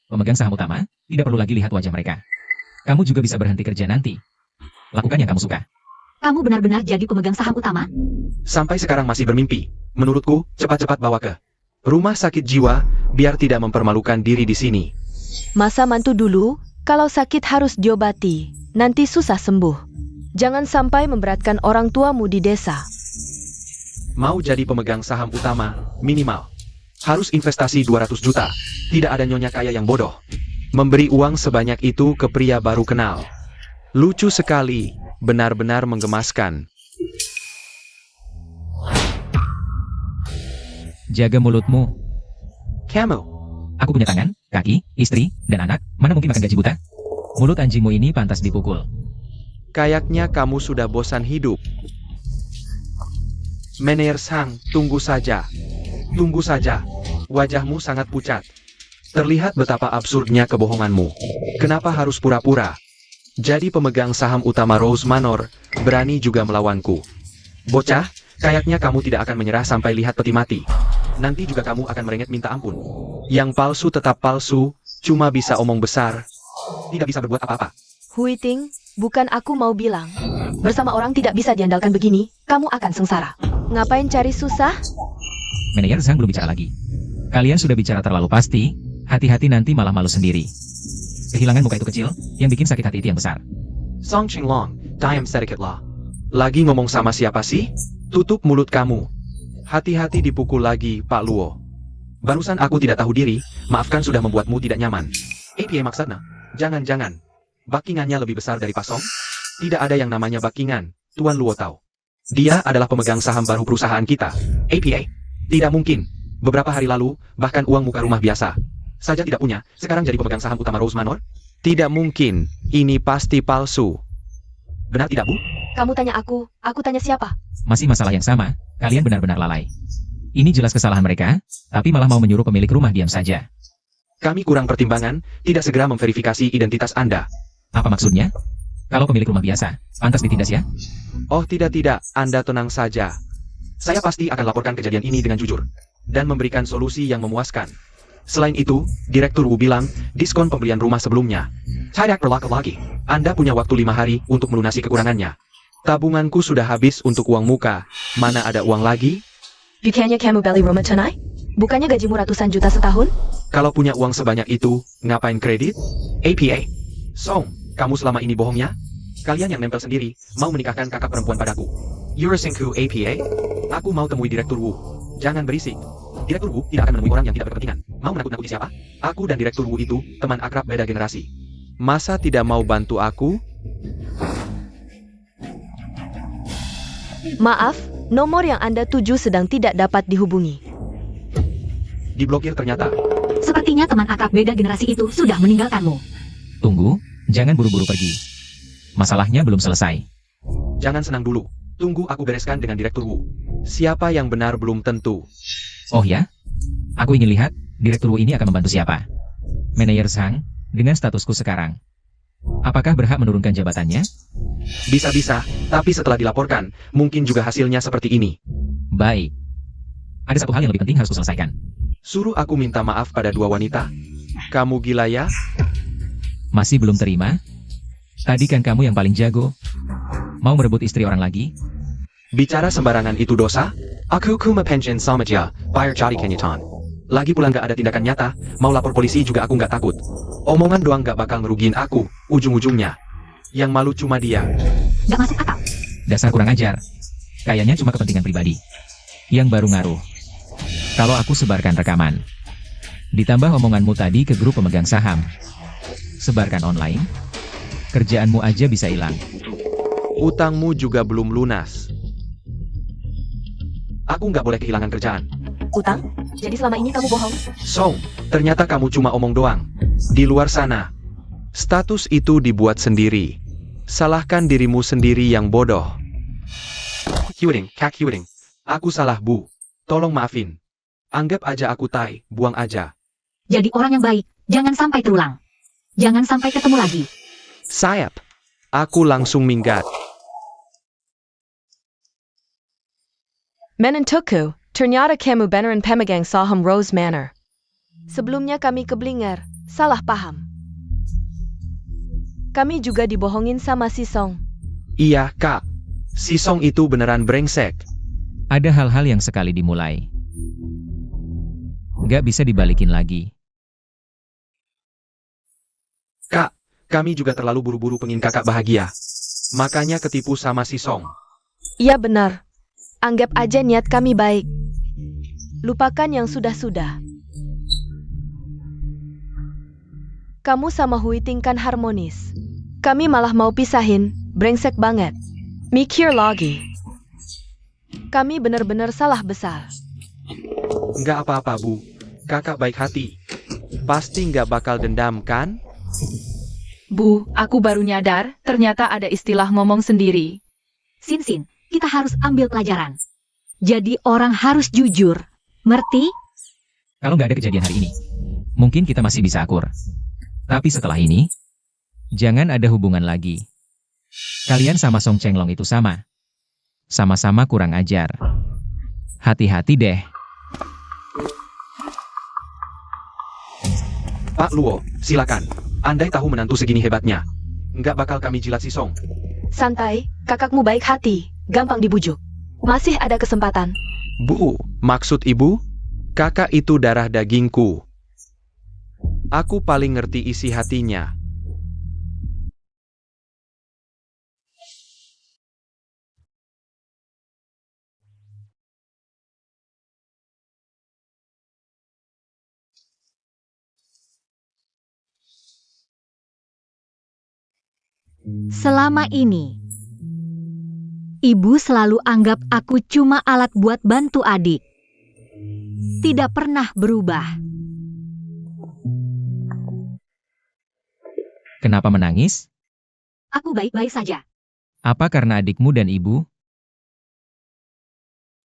pemegang saham utama, tidak perlu lagi lihat wajah mereka. Kamu juga bisa berhenti kerja nanti. Lakukan yang kamu suka. Kamu benar-benar jadi pemegang saham utama? Sampai sekarang masih bermimpi. Menurutku, cepat-cepat bawa ke rumah sakit jiwa, biar tidak mempermalukan diri di sini. Masa mantu dulu, kalau sakit harus diobati. Nanti susah sembuh. Jangan sampai memberatkan orang tuamu di desa. Mau jadi pemegang saham utama, minimal harus investasi 200 juta. Tidak ada nyonya kaya yang bodoh memberi uang sebanyak itu ke pria baru kenal. Lucu sekali, benar-benar menggemaskan. Jaga mulutmu. Kamu, Aku punya tangan, kaki, istri, dan anak. Mana mungkin makan gaji buta? Mulut anjingmu ini pantas dipukul. kayaknya kamu sudah bosan hidup. Manajer Sang, tunggu saja. Tunggu saja. Wajahmu sangat pucat. Terlihat betapa absurdnya kebohonganmu. Kenapa harus pura-pura? Jadi pemegang saham utama Rose Manor, berani juga melawanku. Bocah, kayaknya kamu tidak akan menyerah sampai lihat peti mati. Nanti juga kamu akan merengek minta ampun. Yang palsu tetap palsu, cuma bisa omong besar. Tidak bisa berbuat apa-apa. Huiting, bukan aku mau bilang. Bersama orang tidak bisa diandalkan begini, kamu akan sengsara. Ngapain cari susah? Manajer Zhang belum bicara lagi. Kalian sudah bicara terlalu pasti, hati-hati nanti malah malu sendiri. Kehilangan muka itu kecil, yang bikin sakit hati itu yang besar. Song Qinglong, diam sedikit lah. Lagi ngomong sama siapa sih? Tutup mulut kamu. Hati-hati dipukul lagi, Pak Luo. Barusan aku tidak tahu diri, maafkan sudah membuatmu tidak nyaman. APA maksudnya? Jangan-jangan. Backingannya lebih besar dari Pak Song? Tidak ada yang namanya backingan, Tuan Luo tahu. Dia adalah pemegang saham baru perusahaan kita. APA? Tidak mungkin. Beberapa hari lalu, bahkan uang muka rumah biasa saja tidak punya, sekarang jadi pemegang saham utama Rose Manor? Tidak mungkin. Ini pasti palsu. Benar tidak, Bu? Kamu tanya aku tanya siapa? Masih masalah yang sama, kalian benar-benar lalai. Ini jelas kesalahan mereka, tapi malah mau menyuruh pemilik rumah diam saja. Kami kurang pertimbangan, tidak segera memverifikasi identitas Anda. Apa maksudnya? Kalau pemilik rumah biasa, pantas ditindas ya? Oh tidak, Anda tenang saja. Saya pasti akan laporkan kejadian ini dengan jujur, dan memberikan solusi yang memuaskan. Selain itu, Direktur Wu bilang, diskon pembelian rumah sebelumnya tidak berlaku lagi. Anda punya waktu 5 hari untuk melunasi kekurangannya. Tabunganku sudah habis untuk uang muka, mana ada uang lagi? Bukannya kamu beli rumah tonight? Bukannya gajimu ratusan juta setahun? Kalau punya uang sebanyak itu, ngapain kredit? APA. Song, kamu selama ini bohongnya? Kalian yang nempel sendiri, mau menikahkan kakak perempuan padaku. Yurasinku APA? Aku mau temui Direktur Wu. Jangan berisik. Direktur Wu tidak akan menemui orang yang tidak berkepentingan. Mau menakut-nakuti siapa? Aku dan Direktur Wu itu, teman akrab beda generasi. Masa tidak mau bantu aku? Maaf, nomor yang Anda tuju sedang tidak dapat dihubungi. Diblokir ternyata. Sepertinya teman akrab beda generasi itu sudah meninggalkanmu. Tunggu, jangan buru-buru pergi. Masalahnya belum selesai. Jangan senang dulu. Tunggu aku bereskan dengan Direktur Wu. Siapa yang benar belum tentu. Oh ya? Aku ingin lihat, Direktur Wu ini akan membantu siapa? Manajer Sang, dengan statusku sekarang. Apakah berhak menurunkan jabatannya? Bisa-bisa, tapi setelah dilaporkan, mungkin juga hasilnya seperti ini. Baik. Ada satu hal yang lebih penting harus kuselesaikan. Suruh aku minta maaf pada 2 wanita? Kamu gila ya? Masih belum terima? Tadi kan kamu yang paling jago. Mau merebut istri orang lagi? Bicara sembarangan itu dosa? Aku kuma pension sama dia, bayar jadi kenyataan. Lagi pula nggak ada tindakan nyata, mau lapor polisi juga aku nggak takut. Omongan doang nggak bakal ngerugiin aku, ujung-ujungnya. Yang malu cuma dia. Gak masuk akal. Dasar kurang ajar. Kayaknya cuma kepentingan pribadi. Yang baru ngaruh. Kalau aku sebarkan rekaman. Ditambah omonganmu tadi ke grup pemegang saham. Sebarkan online. Kerjaanmu aja bisa hilang. Utangmu juga belum lunas. Aku nggak boleh kehilangan kerjaan. Utang? Jadi selama ini kamu bohong? Song, ternyata kamu cuma omong doang. Di luar sana, status itu dibuat sendiri. Salahkan dirimu sendiri yang bodoh. Kak Hyuding. Aku salah, Bu. Tolong maafin. Anggap aja aku tai, buang aja. Jadi orang yang baik, jangan sampai terulang. Jangan sampai ketemu lagi. Sayap. Aku langsung minggat. Menentuku, ternyata kamu beneran pemegang saham Rose Manor. Sebelumnya kami keblinger, salah paham. Kami juga dibohongin sama si Song. Iya, Kak. Si Song itu beneran brengsek. Ada hal-hal yang sekali dimulai. Nggak bisa dibalikin lagi. Kak, kami juga terlalu buru-buru pengen kakak bahagia. Makanya ketipu sama si Song. Iya benar. Anggap aja niat kami baik. Lupakan yang sudah-sudah. Kamu sama Huiting kan harmonis. Kami malah mau pisahin, brengsek banget. Mikir lagi. Kami benar-benar salah besar. Nggak apa-apa, Bu. Kakak baik hati. Pasti nggak bakal dendam, kan? Bu, aku baru nyadar, ternyata ada istilah ngomong sendiri. Sin, kita harus ambil pelajaran. Jadi orang harus jujur. Merti? Kalau nggak ada kejadian hari ini, mungkin kita masih bisa akur. Tapi setelah ini, jangan ada hubungan lagi. Kalian sama Song Chenglong itu sama. Sama-sama kurang ajar. Hati-hati deh. Pak Luo, silakan. Andai tahu menantu segini hebatnya, nggak bakal kami jilat si Song. Santai, kakakmu baik hati, gampang dibujuk. Masih ada kesempatan. Bu, maksud ibu? Kakak itu darah dagingku. Aku paling ngerti isi hatinya. Selama ini, ibu selalu anggap aku cuma alat buat bantu adik. Tidak pernah berubah. Kenapa menangis? Aku baik-baik saja. Apa karena adikmu dan ibu?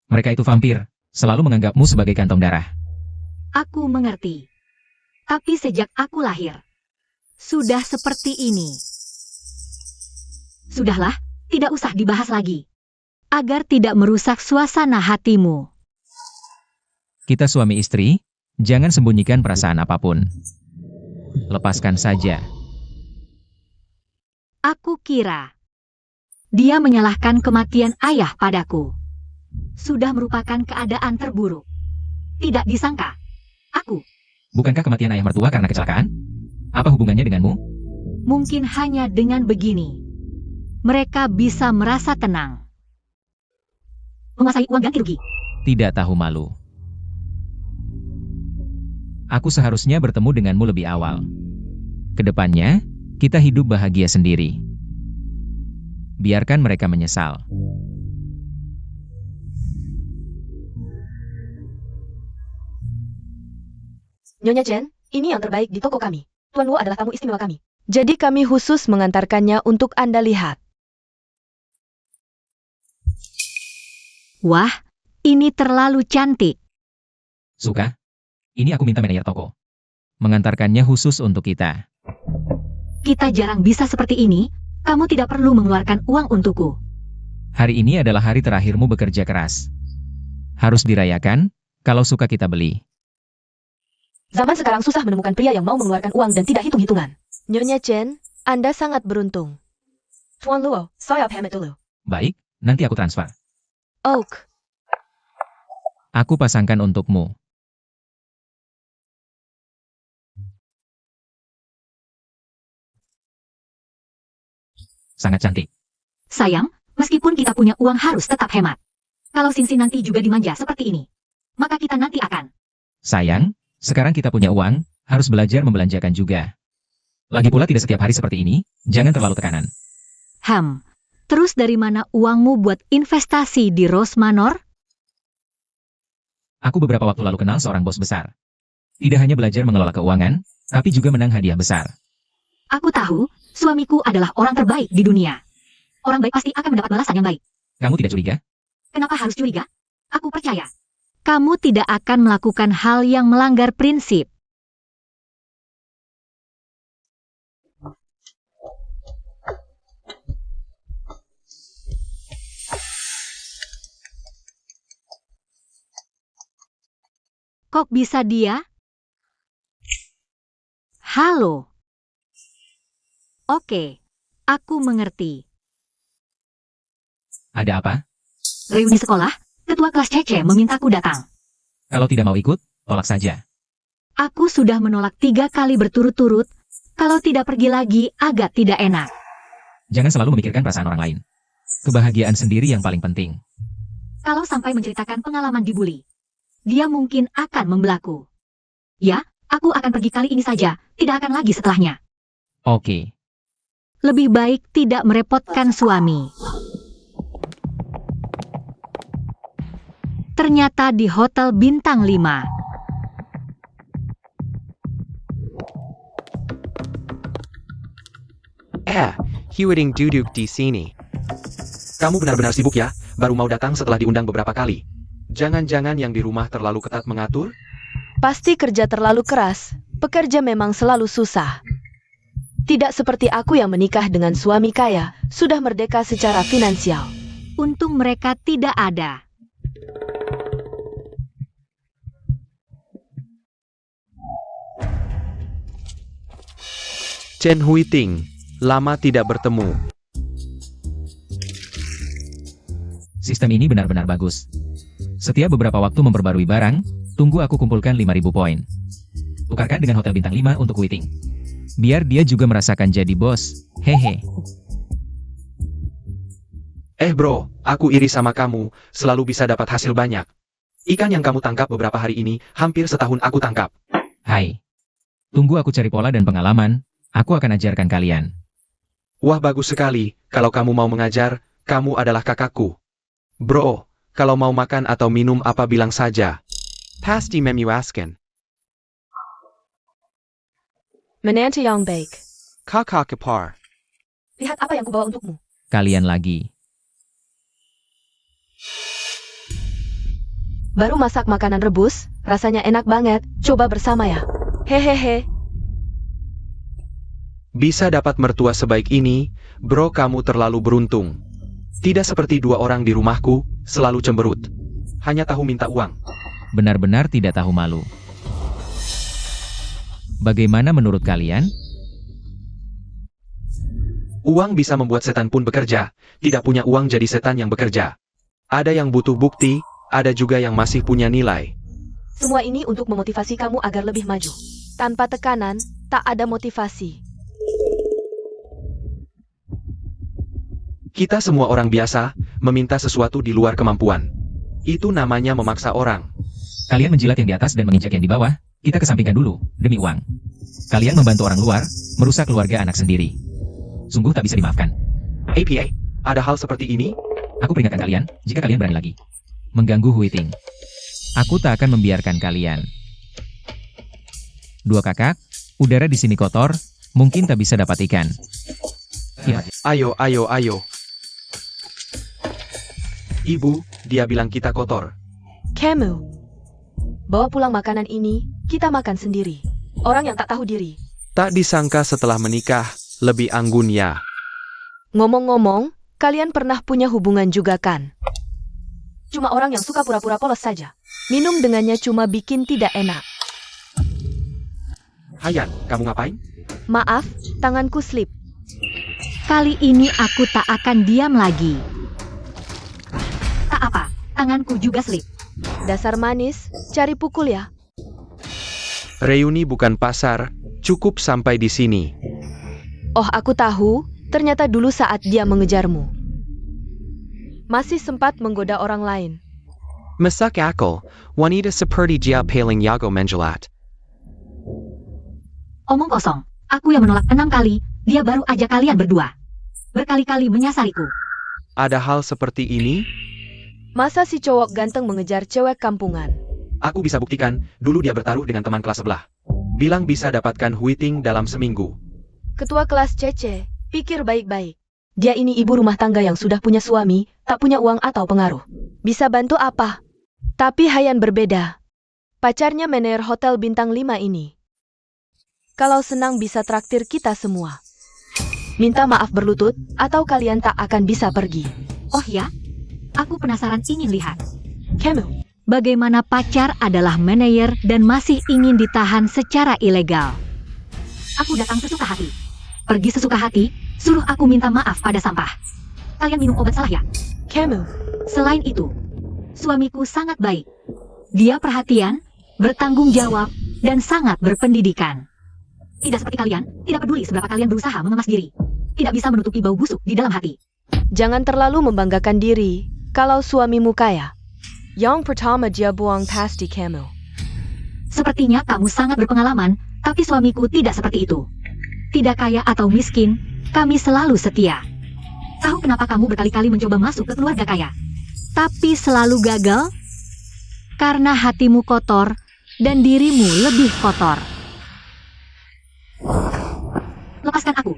Mereka itu vampir, selalu menganggapmu sebagai kantong darah. Aku mengerti. Tapi sejak aku lahir, sudah seperti ini. Sudahlah, tidak usah dibahas lagi. Agar tidak merusak suasana hatimu. Kita suami istri, jangan sembunyikan perasaan apapun. Lepaskan saja. Aku kira dia menyalahkan kematian ayah padaku. Sudah merupakan keadaan terburuk. Tidak disangka, aku Bukankah kematian ayah mertua karena kecelakaan? Apa hubungannya denganmu? mungkin hanya dengan begini, mereka bisa merasa tenang. Menguasai uang ganti rugi. Tidak tahu malu. Aku seharusnya bertemu denganmu lebih awal. Kedepannya, kita hidup bahagia sendiri. Biarkan mereka menyesal. Nyonya Chen, ini yang terbaik di toko kami. Tuan Wu adalah tamu istimewa kami. Jadi kami khusus mengantarkannya untuk Anda lihat. Wah, ini terlalu cantik. Suka? Ini aku minta manajer toko. Mengantarkannya khusus untuk kita. Kita jarang bisa seperti ini. Kamu tidak perlu mengeluarkan uang untukku. Hari ini adalah hari terakhirmu bekerja keras. Harus dirayakan, kalau suka kita beli. Zaman sekarang susah menemukan pria yang mau mengeluarkan uang dan tidak hitung-hitungan. Nyonya Chen, Anda sangat beruntung. Tuan Luo, saya pamit dulu. Baik, nanti aku transfer. Oak, Aku pasangkan untukmu. Sangat cantik. Sayang, meskipun kita punya uang harus tetap hemat. Kalau Sinsin nanti juga dimanja seperti ini, maka kita nanti akan. Sayang, sekarang kita punya uang, harus belajar membelanjakan juga. Lagi pula tidak setiap hari seperti ini, jangan terlalu tekanan. Terus dari mana uangmu buat investasi di Rose Manor? Aku beberapa waktu lalu kenal seorang bos besar. Tidak hanya belajar mengelola keuangan, tapi juga menang hadiah besar. Aku tahu, suamiku adalah orang terbaik di dunia. Orang baik pasti akan mendapat balasan yang baik. Kamu tidak curiga? Kenapa harus curiga? Aku percaya. Kamu tidak akan melakukan hal yang melanggar prinsip. Kok bisa dia? Halo. Oke, aku mengerti. Ada apa? Reuni sekolah, ketua kelas Cece memintaku datang. Kalau tidak mau ikut, tolak saja. Aku sudah menolak 3 kali berturut-turut. Kalau tidak pergi lagi, agak tidak enak. Jangan selalu memikirkan perasaan orang lain. Kebahagiaan sendiri yang paling penting. Kalau sampai menceritakan pengalaman dibully, dia mungkin akan membelaku. Ya, aku akan pergi kali ini saja, tidak akan lagi setelahnya. Oke. Lebih baik tidak merepotkan suami. Ternyata di Hotel Bintang 5. Hiweding duduk di sini. Kamu benar-benar sibuk ya, baru mau datang setelah diundang beberapa kali. Jangan-jangan yang di rumah terlalu ketat mengatur? pasti kerja terlalu keras. Pekerja memang selalu susah. Tidak seperti aku yang menikah dengan suami kaya, sudah merdeka secara finansial. Untung mereka tidak ada. Chen Huiting, lama tidak bertemu. Sistem ini benar-benar bagus. Setiap beberapa waktu memperbarui barang, tunggu aku kumpulkan 5.000 poin. Tukarkan dengan Hotel Bintang 5 untuk Huiting. Biar dia juga merasakan jadi bos. Hehe. Bro, aku iri sama kamu, selalu bisa dapat hasil banyak. Ikan yang kamu tangkap beberapa hari ini, hampir setahun aku tangkap. Hai. Tunggu aku cari pola dan pengalaman, aku akan ajarkan kalian. Wah, bagus sekali. Kalau kamu mau mengajar, kamu adalah kakakku. Bro, kalau mau makan atau minum apa bilang saja. Pasti memuaskan. Menantu yang baik. Kakak kepar. Lihat apa yang kubawa untukmu. Kalian lagi. Baru masak makanan rebus, rasanya enak banget. Coba bersama ya. Hehehe. Bisa dapat mertua sebaik ini, bro, kamu terlalu beruntung. Tidak seperti dua orang di rumahku, selalu cemberut. Hanya tahu minta uang. Benar-benar tidak tahu malu. Bagaimana menurut kalian? Uang bisa membuat setan pun bekerja, tidak punya uang jadi setan yang bekerja. Ada yang butuh bukti, ada juga yang masih punya nilai. Semua ini untuk memotivasi kamu agar lebih maju. Tanpa tekanan, tak ada motivasi. Kita semua orang biasa, meminta sesuatu di luar kemampuan. Itu namanya memaksa orang. Kalian menjilat yang di atas dan menginjak yang di bawah, kita kesampingkan dulu, demi uang. Kalian membantu orang luar, merusak keluarga anak sendiri. Sungguh tak bisa dimaafkan. APA, ada hal seperti ini? Aku peringatkan kalian, jika kalian berani lagi mengganggu Huiting. Aku tak akan membiarkan kalian. Dua kakak, udara di sini kotor, mungkin tak bisa dapat ikan. Ya, Ayo. Ibu, dia bilang kita kotor. Kamu. Bawa pulang makanan ini, kita makan sendiri. Orang yang tak tahu diri. Tak disangka setelah menikah, lebih anggun ya. Ngomong-ngomong, kalian pernah punya hubungan juga kan? Cuma orang yang suka pura-pura polos saja. Minum dengannya cuma bikin tidak enak. Hayan, kamu ngapain? Maaf, tanganku slip. Kali ini aku tak akan diam lagi. Tak apa, tanganku juga slip. Dasar manis, cari pukul ya. Reuni bukan pasar, cukup sampai di sini. Oh, aku tahu, ternyata dulu saat dia mengejarmu. Masih sempat menggoda orang lain. Masak akal, wanita seperti dia paling jago menjelat. Omong kosong, aku yang menolak 6 kali, dia baru aja kalian berdua. Berkali-kali menyasariku. Ada hal seperti ini? Masa si cowok ganteng mengejar cewek kampungan? Aku bisa buktikan, dulu dia bertaruh dengan teman kelas sebelah. Bilang bisa dapatkan Huiting dalam seminggu. Ketua kelas Cece, pikir baik-baik. Dia ini ibu rumah tangga yang sudah punya suami, tak punya uang atau pengaruh. Bisa bantu apa? Tapi Hayan berbeda. Pacarnya manajer hotel bintang 5 ini. Kalau senang bisa traktir kita semua. Minta maaf berlutut, atau kalian tak akan bisa pergi. Oh ya? Aku penasaran ingin lihat. Kamu, Bagaimana pacar adalah manajer dan masih ingin ditahan secara ilegal. Aku datang sesuka hati. Pergi sesuka hati, suruh aku minta maaf pada sampah. Kalian minum obat salah ya? kamu. Selain itu, suamiku sangat baik. Dia perhatian, bertanggung jawab, dan sangat berpendidikan. Tidak seperti kalian, tidak peduli seberapa kalian berusaha mengemas diri. Tidak bisa menutupi bau busuk di dalam hati. Jangan terlalu membanggakan diri kalau suamimu kaya. Yang pertama dia buang pasti kamu. Sepertinya kamu sangat berpengalaman, tapi suamiku tidak seperti itu. Tidak kaya atau miskin, kami selalu setia. Tahu kenapa kamu berkali-kali mencoba masuk ke keluarga kaya? Tapi selalu gagal? Karena hatimu kotor dan dirimu lebih kotor. Lepaskan aku.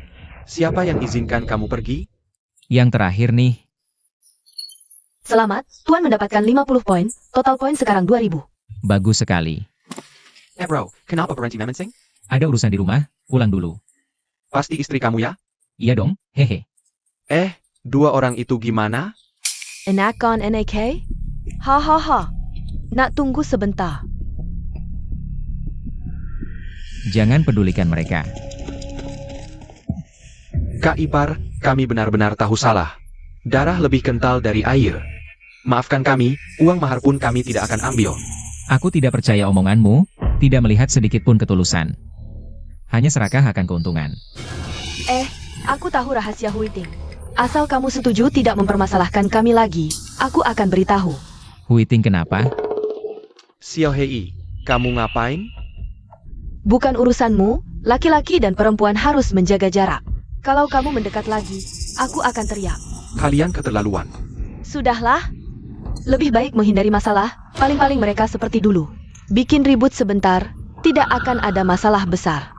Siapa yang izinkan kamu pergi? Yang terakhir nih, Selamat, Tuan mendapatkan 50 poin, total poin sekarang 2000. bagus sekali. Bro, kenapa berhenti memensing? Ada urusan di rumah, pulang dulu. Pasti istri kamu ya? Iya dong, hehe. Dua orang itu gimana? Enak kan NAK? Hahaha. Nak tunggu sebentar. Jangan pedulikan mereka. Kak Ipar, kami benar-benar tahu salah. Darah lebih kental dari air. Maafkan kami, uang mahar pun kami tidak akan ambil. Aku tidak percaya omonganmu, tidak melihat sedikit pun ketulusan. Hanya serakah akan keuntungan. Aku tahu rahasia Huiting. Asal kamu setuju tidak mempermasalahkan kami lagi, aku akan beritahu. Huiting kenapa? Xiao Hei, kamu ngapain? Bukan urusanmu, laki-laki dan perempuan harus menjaga jarak. Kalau kamu mendekat lagi, aku akan teriak. Kalian keterlaluan. Sudahlah. Lebih baik menghindari masalah, paling-paling mereka seperti dulu. Bikin ribut sebentar, tidak akan ada masalah besar.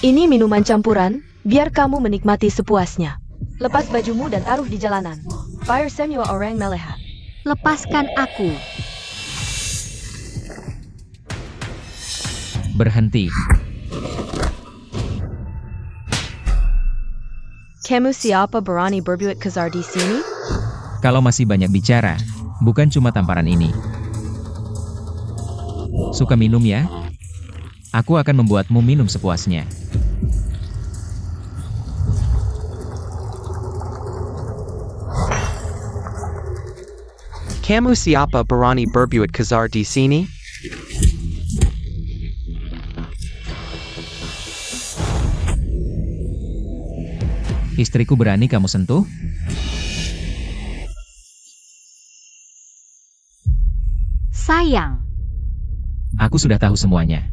Ini minuman campuran, biar kamu menikmati sepuasnya. Lepas bajumu dan taruh di jalanan. Fire semua orang melihat. Lepaskan aku. Berhenti. Kamu siapa berani berbuat kasar di sini? Kalau masih banyak bicara, bukan cuma tamparan ini. Suka minum ya? Aku akan membuatmu minum sepuasnya. Kamu siapa berani berbuat kasar di sini? Istriku berani kamu sentuh? Sayang. Aku sudah tahu semuanya.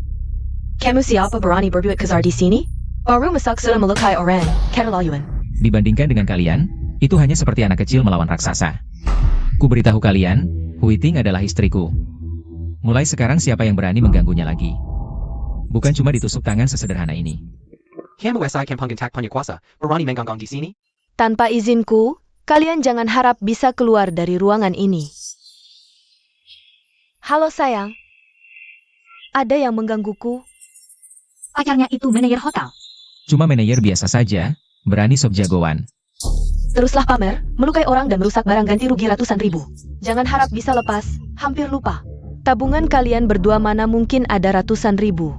Kamu siapa berani berbuat kasar di sini? Baru masak sudah melukai orang, keterlaluan. Dibandingkan dengan kalian, itu hanya seperti anak kecil melawan raksasa. Ku beritahu kalian, Hui Ting adalah istriku. Mulai sekarang siapa yang berani mengganggunya lagi? Bukan cuma ditusuk tangan sesederhana ini. Kamu SI Kampung Tak punya kuasa, berani mengganggu di sini? Tanpa izinku, kalian jangan harap bisa keluar dari ruangan ini. Halo sayang. Ada yang menggangguku? Pacarnya itu manajer hotel. Cuma manajer biasa saja, berani sok jagoan. Teruslah pamer, melukai orang dan merusak barang ganti rugi ratusan ribu. Jangan harap bisa lepas, hampir lupa. Tabungan kalian berdua mana mungkin ada ratusan ribu.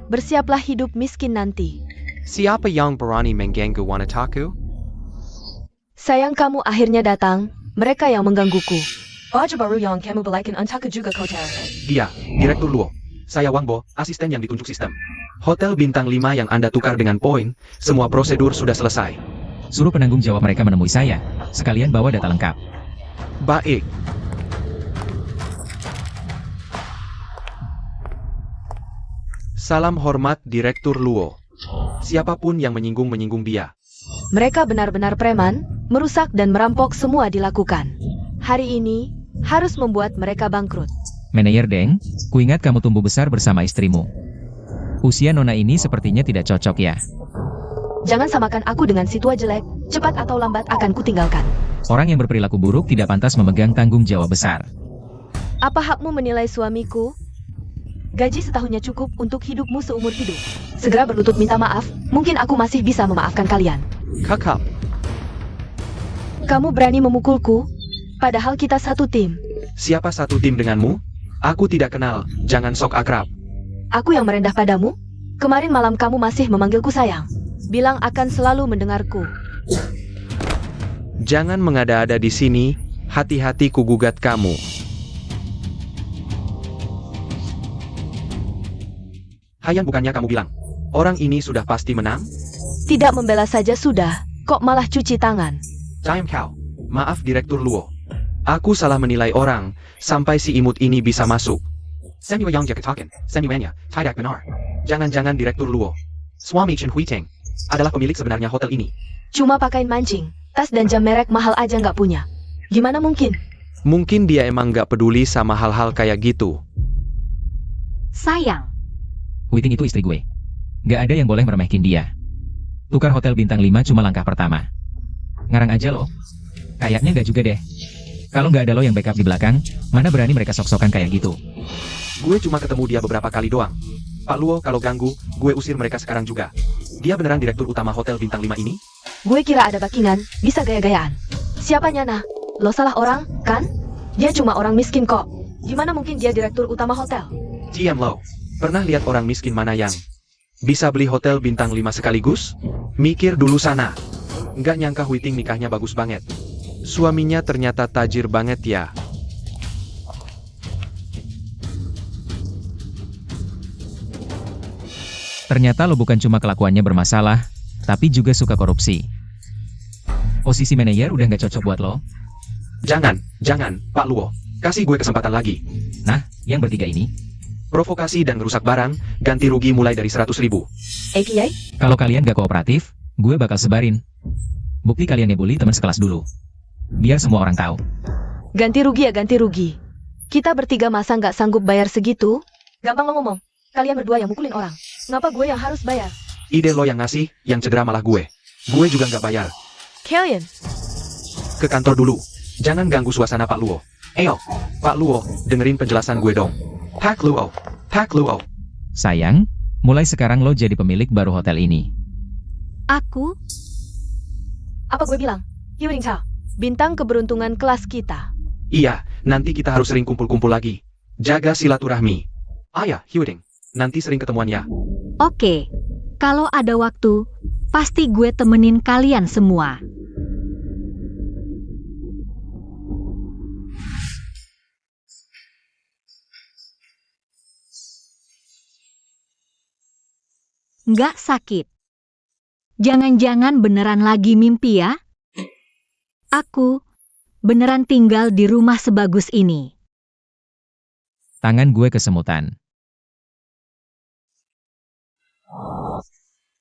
Bersiaplah hidup miskin nanti. Siapa yang berani mengganggu wanitaku? Sayang kamu akhirnya datang, mereka yang menggangguku. Baju baru yang kamu belikan untukku juga kotor. Dia, Direktur Luo. Saya Wang Bo, asisten yang ditunjuk sistem. Hotel bintang 5 yang Anda tukar dengan poin, semua prosedur sudah selesai. Suruh penanggung jawab mereka menemui saya, sekalian bawa data lengkap. Baik. Salam hormat Direktur Luo. Siapapun yang menyinggung dia. Mereka benar-benar preman, merusak dan merampok semua dilakukan. Hari ini, harus membuat mereka bangkrut. Manajer Deng, kuingat kamu tumbuh besar bersama istrimu. Usia nona ini sepertinya tidak cocok ya. Jangan samakan aku dengan si tua jelek, cepat atau lambat akan kutinggalkan. Orang yang berperilaku buruk tidak pantas memegang tanggung jawab besar. Apa hakmu menilai suamiku? Gaji setahunnya cukup untuk hidupmu seumur hidup. Segera berlutut minta maaf, mungkin aku masih bisa memaafkan kalian. Kakak. Kamu berani memukulku? Padahal kita satu tim. Siapa satu tim denganmu? Aku tidak kenal, jangan sok akrab. Aku yang merendah padamu? Kemarin malam kamu masih memanggilku sayang. Bilang akan selalu mendengarku. Jangan mengada-ada di sini, hati-hati ku gugat kamu. Hayan, bukannya kamu bilang, orang ini sudah pasti menang? Tidak membela saja sudah, kok malah cuci tangan. Time cow. Maaf Direktur Luo. Aku salah menilai orang, sampai si imut ini bisa masuk. Semua yang jaketaken, semuanya, tidak benar. Jangan-jangan Direktur Luo, suami Chen Huiting, adalah pemilik sebenarnya hotel ini. Cuma pakaian mancing, tas dan jam merek mahal aja nggak punya. Gimana mungkin? Mungkin dia emang nggak peduli sama hal-hal kayak gitu. Sayang. Hui Ting itu istri gue. Gak ada yang boleh meremehkin dia. Tukar hotel bintang 5 cuma langkah pertama. Ngarang aja lo. Kayaknya gak juga deh. Kalau gak ada lo yang backup di belakang, mana berani mereka sok-sokan kayak gitu. Gue cuma ketemu dia beberapa kali doang. Pak Luo, kalau ganggu, gue usir mereka sekarang juga. Dia beneran direktur utama hotel bintang 5 ini? Gue kira ada backingan, bisa gaya-gayaan. Siapanya nah? Lo salah orang, kan? Dia cuma orang miskin kok. Gimana mungkin dia direktur utama hotel? Diam lo. Pernah lihat orang miskin mana yang bisa beli hotel bintang 5 sekaligus? Mikir dulu sana. Nggak nyangka Hui Ting nikahnya bagus banget. Suaminya ternyata tajir banget ya. Ternyata lo bukan cuma kelakuannya bermasalah, tapi juga suka korupsi. Posisi manajer udah gak cocok buat lo. Jangan, Pak Luo. Kasih gue kesempatan lagi. Nah, yang bertiga ini. Provokasi dan ngerusak barang, ganti rugi mulai dari 100.000. Kiai, Kalau kalian gak kooperatif, gue bakal sebarin. Bukti kalian ngebully teman sekelas dulu. Biar semua orang tahu. ganti rugi ya ganti rugi. Kita bertiga masa nggak sanggup bayar segitu? Gampang lo ngomong. Kalian berdua yang mukulin orang. Ngapa gue yang harus bayar? Ide lo yang ngasih, yang cedera malah gue. Gue juga nggak bayar. Kalian, Ke kantor dulu. Jangan ganggu suasana Pak Luo. Eyo, Pak Luo, dengerin penjelasan gue dong. Pak Luo, Pak Luo. Sayang, mulai sekarang lo jadi pemilik baru hotel ini. Aku? apa gue bilang? Yuring Cha, bintang keberuntungan kelas kita. Iya, nanti kita harus sering kumpul-kumpul lagi. Jaga silaturahmi. Ayah, Hyuding. Nanti sering ketemuan ya. Oke. Kalau ada waktu, pasti gue temenin kalian semua. Nggak sakit. Jangan-jangan beneran lagi mimpi ya? Aku beneran tinggal di rumah sebagus ini. Tangan gue kesemutan.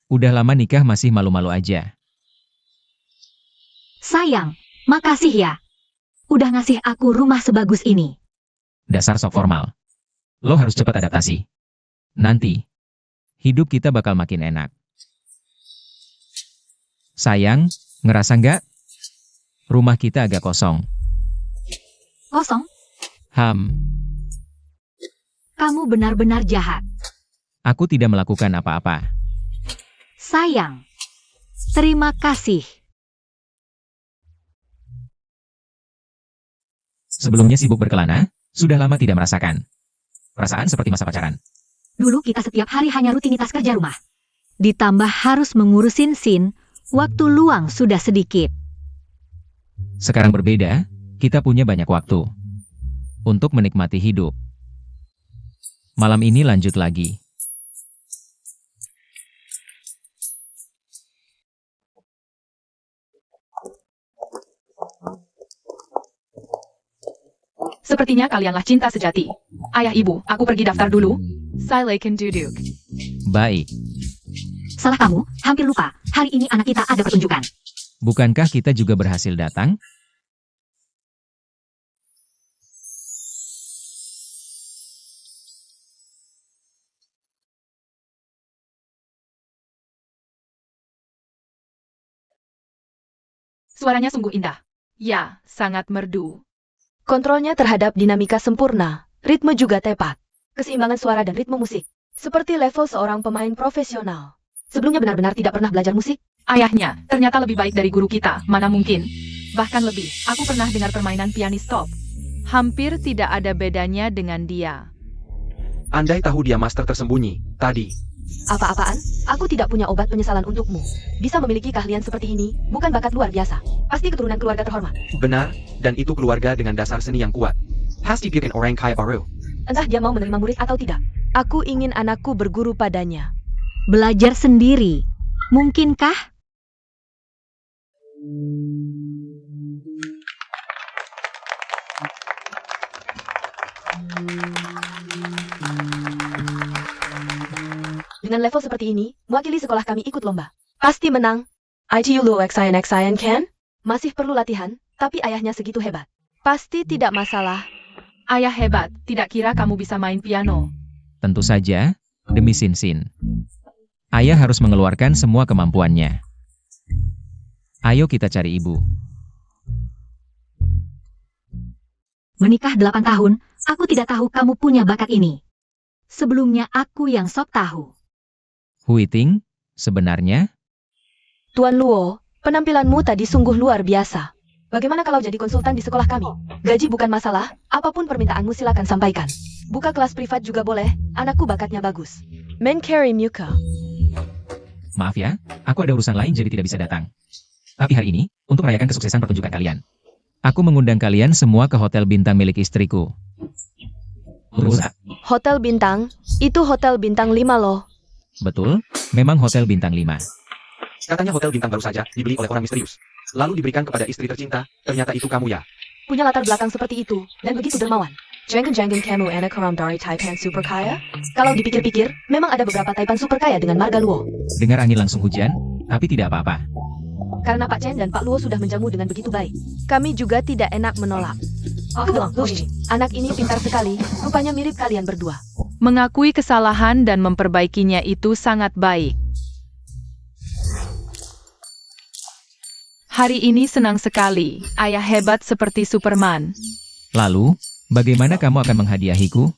Udah lama nikah masih malu-malu aja. Sayang, makasih ya. Udah ngasih aku rumah sebagus ini. Dasar sok formal. Lo harus cepat adaptasi. Nanti, hidup kita bakal makin enak. Sayang, ngerasa nggak? Rumah kita agak kosong. Kosong? Kamu benar-benar jahat. Aku tidak melakukan apa-apa. Sayang, terima kasih. Sebelumnya sibuk berkelana, sudah lama tidak merasakan. Perasaan seperti masa pacaran. Dulu kita setiap hari hanya rutinitas kerja rumah. Ditambah harus mengurusin Sin, waktu luang sudah sedikit. Sekarang berbeda, kita punya banyak waktu untuk menikmati hidup. Malam ini lanjut lagi. Sepertinya kalianlah cinta sejati. Ayah ibu, aku pergi daftar dulu. Silakan duduk. Baik, Salah kamu, hampir lupa. Hari ini anak kita ada pertunjukan. bukankah kita juga berhasil datang? Suaranya sungguh indah. Ya, sangat merdu. Kontrolnya terhadap dinamika sempurna, ritme juga tepat. Keseimbangan suara dan ritme musik. Seperti level seorang pemain profesional. Sebelumnya benar-benar tidak pernah belajar musik. Ayahnya, ternyata lebih baik dari guru kita, mana mungkin. Bahkan lebih, aku pernah dengar permainan pianis top. Hampir tidak ada bedanya dengan dia. Andai tahu dia master tersembunyi, tadi. Apa-apaan? Aku tidak punya obat penyesalan untukmu. Bisa memiliki keahlian seperti ini, bukan bakat luar biasa. Pasti keturunan keluarga terhormat. Benar, dan itu keluarga dengan dasar seni yang kuat. Pasti bikin orang kaya baru. Entah dia mau menerima murid atau tidak. Aku ingin anakku berguru padanya. Belajar sendiri. Mungkinkah? Dengan level seperti ini, mewakili sekolah kami ikut lomba. Pasti menang. ITU Luo Xian kan? Masih perlu latihan, tapi ayahnya segitu hebat. Pasti tidak masalah. Ayah hebat, tidak kira kamu bisa main piano. Tentu saja, demi Sin. Ayah harus mengeluarkan semua kemampuannya. Ayo kita cari ibu. Menikah 8 tahun, aku tidak tahu kamu punya bakat ini. Sebelumnya aku yang sok tahu. Huiting, sebenarnya, Tuan Luo, penampilanmu tadi sungguh luar biasa. Bagaimana kalau jadi konsultan di sekolah kami? Gaji bukan masalah, apapun permintaanmu silakan sampaikan. Buka kelas privat juga boleh, anakku bakatnya bagus. Carry Muka. maaf ya, aku ada urusan lain jadi tidak bisa datang. Tapi hari ini, untuk merayakan kesuksesan pertunjukan kalian, aku mengundang kalian semua ke hotel bintang milik istriku. Berusaha. Hotel bintang, itu hotel bintang 5 loh. Betul, memang hotel bintang 5. Katanya hotel bintang baru saja dibeli oleh orang misterius. Lalu diberikan kepada istri tercinta, ternyata itu kamu ya. Punya latar belakang seperti itu, dan begitu dermawan. Jangan-jangan kamu anak orang dari Taipan super kaya? Kalau dipikir-pikir, memang ada beberapa Taipan super kaya dengan marga Luo. Dengar angin langsung hujan, tapi tidak apa-apa. Karena Pak Chen dan Pak Luo sudah menjamu dengan begitu baik. Kami juga tidak enak menolak. Anak ini pintar sekali, rupanya mirip kalian berdua. Mengakui kesalahan dan memperbaikinya itu sangat baik. Hari ini senang sekali, ayah hebat seperti Superman. Lalu, bagaimana kamu akan menghadiahiku?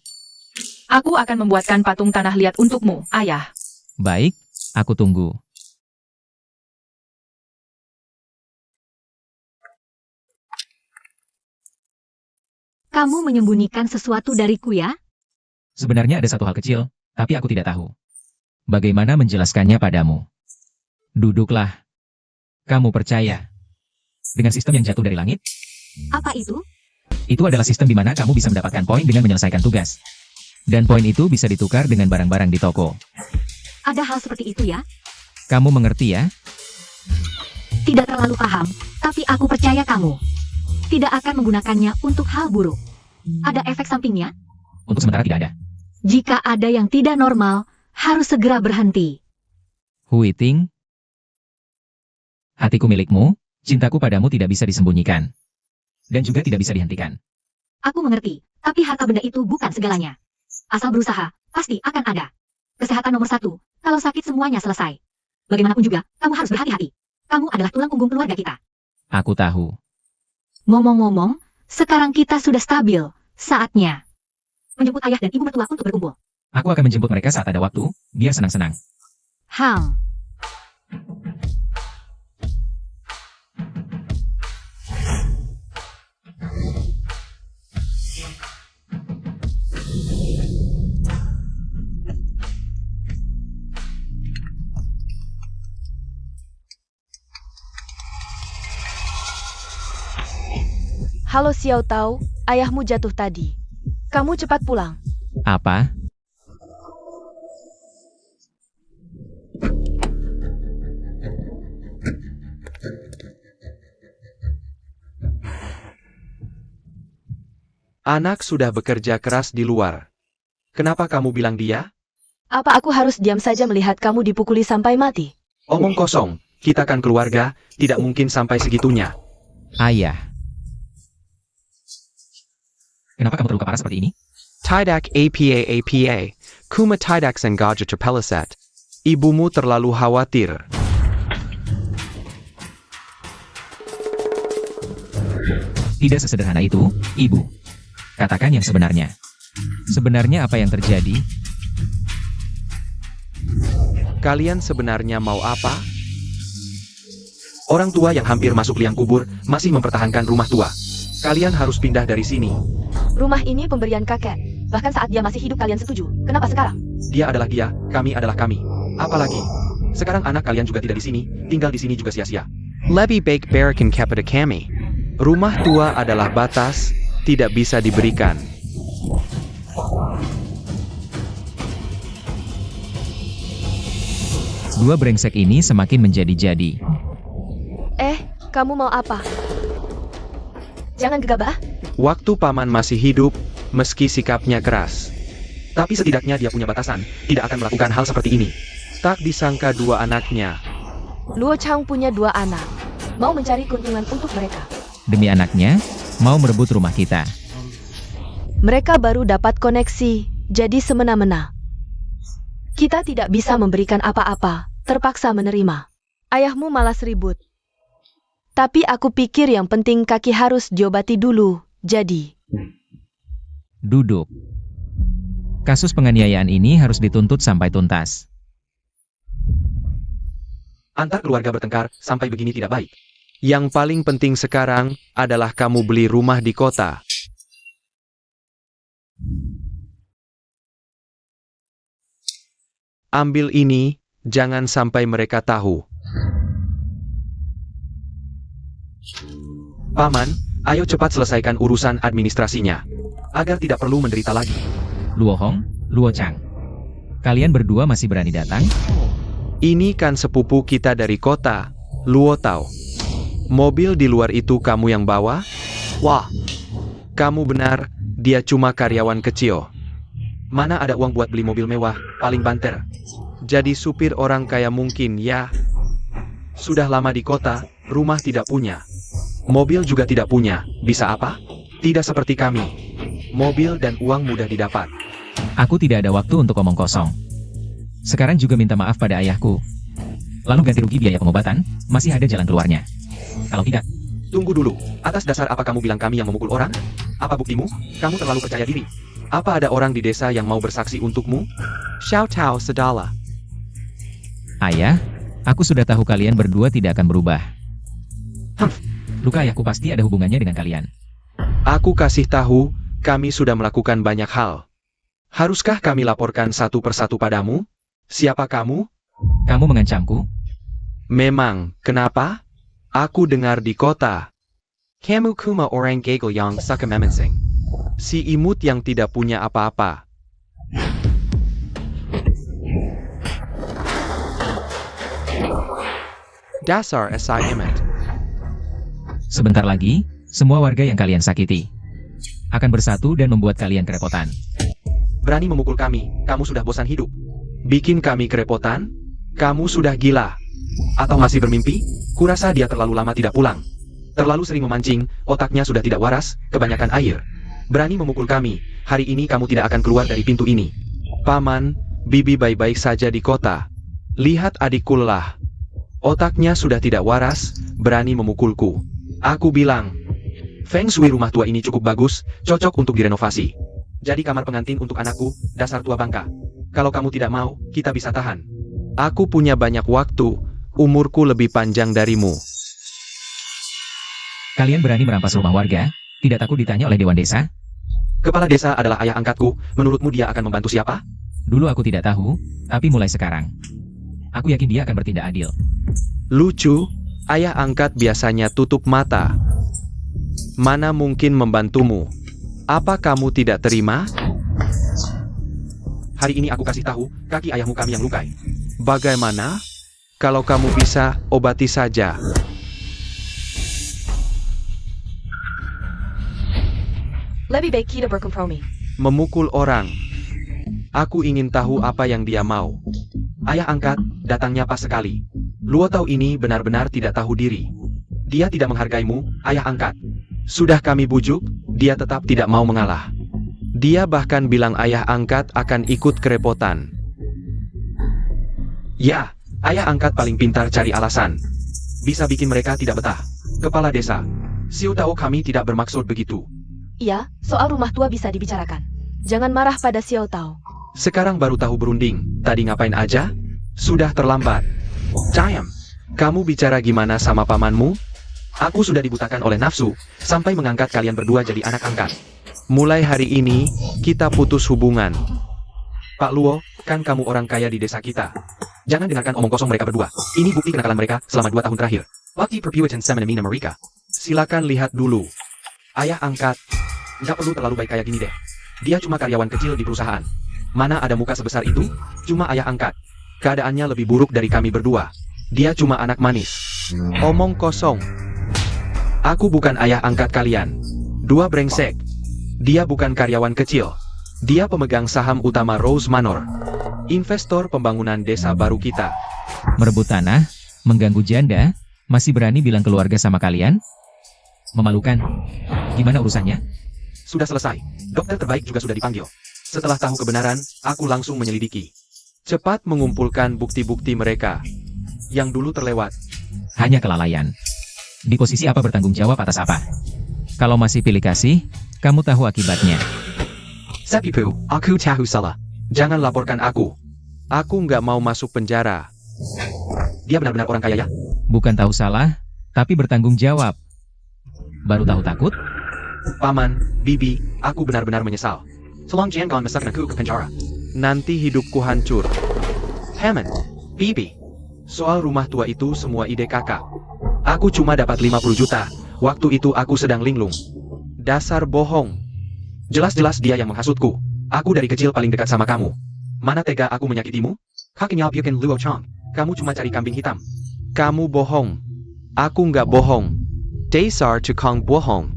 Aku akan membuatkan patung tanah liat untukmu, ayah. Baik, aku tunggu. Kamu menyembunyikan sesuatu dariku ya? Sebenarnya ada satu hal kecil, tapi aku tidak tahu. Bagaimana menjelaskannya padamu? Duduklah. Kamu percaya dengan sistem yang jatuh dari langit? Apa itu? Itu adalah sistem di mana kamu bisa mendapatkan poin dengan menyelesaikan tugas. Dan poin itu bisa ditukar dengan barang-barang di toko. Ada hal seperti itu ya? Kamu mengerti ya? Tidak terlalu paham, tapi aku percaya kamu. Tidak akan menggunakannya untuk hal buruk. Ada efek sampingnya? Untuk sementara tidak ada. Jika ada yang tidak normal, harus segera berhenti. Huiting, hatiku milikmu, cintaku padamu tidak bisa disembunyikan. Dan juga tidak bisa dihentikan. Aku mengerti, tapi harta benda itu bukan segalanya. Asal berusaha, pasti akan ada. Kesehatan nomor satu, kalau sakit semuanya selesai. Bagaimanapun juga, kamu harus berhati-hati. Kamu adalah tulang punggung keluarga kita. Aku tahu. Ngomong-ngomong, sekarang kita sudah stabil. Saatnya menjemput ayah dan ibu mertua untuk berkumpul. Aku akan menjemput mereka saat ada waktu, biar senang-senang. Hang. Halo Xiao Tao, ayahmu jatuh tadi. Kamu cepat pulang. Apa? Anak sudah bekerja keras di luar. Kenapa kamu bilang dia? Apa aku harus diam saja melihat kamu dipukuli sampai mati? Omong kosong, kita kan keluarga, tidak mungkin sampai segitunya. Ayah. Kenapa kamu terluka parah seperti ini? Tidak apa, kuma tidak sengaja terpeleset. Ibumu terlalu khawatir. Tidak sesederhana itu, Ibu. Katakan yang sebenarnya. Sebenarnya apa yang terjadi? Kalian sebenarnya mau apa? Orang tua yang hampir masuk liang kubur masih mempertahankan rumah tua. Kalian harus pindah dari sini. Rumah ini pemberian kakek. Bahkan saat dia masih hidup kalian setuju. Kenapa sekarang? Dia adalah dia, kami adalah kami. Apalagi, sekarang anak kalian juga tidak di sini, tinggal di sini juga sia-sia. Lebih baik berikan kepada kami. Rumah tua adalah batas, tidak bisa diberikan. Dua brengsek ini semakin menjadi-jadi. Kamu mau apa? Jangan gegabah. Waktu paman masih hidup, meski sikapnya keras. Tapi setidaknya dia punya batasan, tidak akan melakukan hal seperti ini. Tak disangka dua anaknya. Luo Chang punya 2 anak. Mau mencari keuntungan untuk mereka. Demi anaknya, mau merebut rumah kita. Mereka baru dapat koneksi, jadi semena-mena. Kita tidak bisa memberikan apa-apa, terpaksa menerima. Ayahmu malas ribut. Tapi aku pikir yang penting kaki harus diobati dulu, jadi. Duduk. Kasus penganiayaan ini harus dituntut sampai tuntas. Antar keluarga bertengkar, sampai begini tidak baik. Yang paling penting sekarang adalah kamu beli rumah di kota. Ambil ini, jangan sampai mereka tahu. Paman, ayo cepat selesaikan urusan administrasinya, agar tidak perlu menderita lagi. Luo Hong, Luo Chang. Kalian berdua masih berani datang? Ini kan sepupu kita dari kota, Luo Tao. Mobil di luar itu kamu yang bawa? Wah, kamu benar, Dia cuma karyawan kecil. Mana ada uang buat beli mobil mewah, paling banter. Jadi supir orang kaya mungkin ya. Sudah lama di kota, rumah tidak punya. Mobil juga tidak punya, bisa apa? Tidak seperti kami. Mobil dan uang mudah didapat. Aku tidak ada waktu untuk omong kosong. Sekarang juga minta maaf pada ayahku. Lalu ganti rugi biaya pengobatan, masih ada jalan keluarnya. Kalau tidak, Tunggu dulu, atas dasar apa kamu bilang kami yang memukul orang? Apa buktimu? Kamu terlalu percaya diri. Apa ada orang di desa yang mau bersaksi untukmu? Xiao Tao Sedala. ayah, aku sudah tahu kalian berdua tidak akan berubah. Luka ayahku pasti ada hubungannya dengan kalian. Aku kasih tahu, kami sudah melakukan banyak hal. Haruskah kami laporkan satu persatu padamu? Siapa kamu? Kamu mengancamku? Memang, kenapa? Aku dengar di kota. Kamu kuma orang gagal yang suka memensing. Si imut yang tidak punya apa-apa. Dasar SI imut. Sebentar lagi, semua warga yang kalian sakiti akan bersatu dan membuat kalian kerepotan. Berani memukul kami, kamu sudah bosan hidup. Bikin kami kerepotan? Kamu sudah gila. Atau masih bermimpi? Kurasa dia terlalu lama tidak pulang. Terlalu sering memancing, otaknya sudah tidak waras, kebanyakan air. Berani memukul kami, hari ini kamu tidak akan keluar dari pintu ini. Paman, Bibi baik-baik saja di kota. Lihat adikku lelah. Otaknya sudah tidak waras, berani memukulku. Aku bilang, Feng Shui rumah tua ini cukup bagus, cocok untuk direnovasi. Jadi kamar pengantin untuk anakku, dasar tua bangka. Kalau kamu tidak mau, kita bisa tahan. Aku punya banyak waktu, umurku lebih panjang darimu. Kalian berani merampas rumah warga? Tidak takut ditanya oleh Dewan Desa? Kepala desa adalah ayah angkatku, menurutmu dia akan membantu siapa? Dulu aku tidak tahu, tapi mulai sekarang, aku yakin dia akan bertindak adil. Lucu, ayah angkat biasanya tutup mata. Mana mungkin membantumu? Apa kamu tidak terima? Hari ini aku kasih tahu, kaki ayahmu kami yang lukai. Bagaimana? Kalau kamu bisa, obati saja. Lebih baik kita berkompromi. Memukul orang. Aku ingin tahu apa yang dia mau. Ayah angkat, datangnya pas sekali. Luo Tao ini benar-benar tidak tahu diri. Dia tidak menghargaimu, ayah angkat. Sudah kami bujuk, dia tetap tidak mau mengalah. Dia bahkan bilang ayah angkat akan ikut kerepotan. Ya, ayah angkat paling pintar cari alasan. Bisa bikin mereka tidak betah. Kepala desa, Xiu Tao kami tidak bermaksud begitu. Iya, soal rumah tua bisa dibicarakan. Jangan marah pada Xiao Tao. Sekarang baru tahu berunding, tadi ngapain aja? Sudah terlambat. Cayam, kamu bicara gimana sama pamanmu? Aku sudah dibutakan oleh nafsu, sampai mengangkat kalian berdua jadi anak angkat. Mulai hari ini, kita putus hubungan. Pak Luo, kan kamu orang kaya di desa kita. Jangan dengarkan omong kosong mereka berdua. Ini bukti kenakalan mereka selama 2 tahun terakhir. Bakti perbuatan semena-mena mereka. Silakan lihat dulu. Ayah angkat. Nggak perlu terlalu baik kayak gini deh. Dia cuma karyawan kecil di perusahaan. Mana ada muka sebesar itu? Cuma ayah angkat. Keadaannya lebih buruk dari kami berdua. Dia cuma anak manis. Omong kosong. Aku bukan ayah angkat kalian. 2 brengsek. Dia bukan karyawan kecil. Dia pemegang saham utama Rose Manor. Investor pembangunan desa baru kita. Merebut tanah, mengganggu janda, masih berani bilang keluarga sama kalian? Memalukan. Gimana urusannya? Sudah selesai. Dokter terbaik juga sudah dipanggil. Setelah tahu kebenaran, aku langsung menyelidiki. Cepat mengumpulkan bukti-bukti mereka. Yang dulu terlewat. Hanya kelalaian. Di posisi apa bertanggung jawab atas apa? Kalau masih pilih kasih, kamu tahu akibatnya. Sepipu, aku tahu salah. Jangan laporkan aku. Aku nggak mau masuk penjara. Dia benar-benar orang kaya ya? Bukan tahu salah, tapi bertanggung jawab. Baru tahu takut? Paman, Bibi, aku benar-benar menyesal. Tolong jangan masukkan aku ke penjara. Nanti hidupku hancur. Hammond, Bibi. Soal rumah tua itu semua ide kakak. Aku cuma dapat 50 juta. Waktu itu aku sedang linglung. Dasar bohong. Jelas-jelas dia yang menghasutku. Aku dari kecil paling dekat sama kamu. Mana tega aku menyakitimu? Kakinya bikin Luo Chong. Kamu cuma cari kambing hitam. Kamu bohong. Aku nggak bohong. Dasar tukang bohong.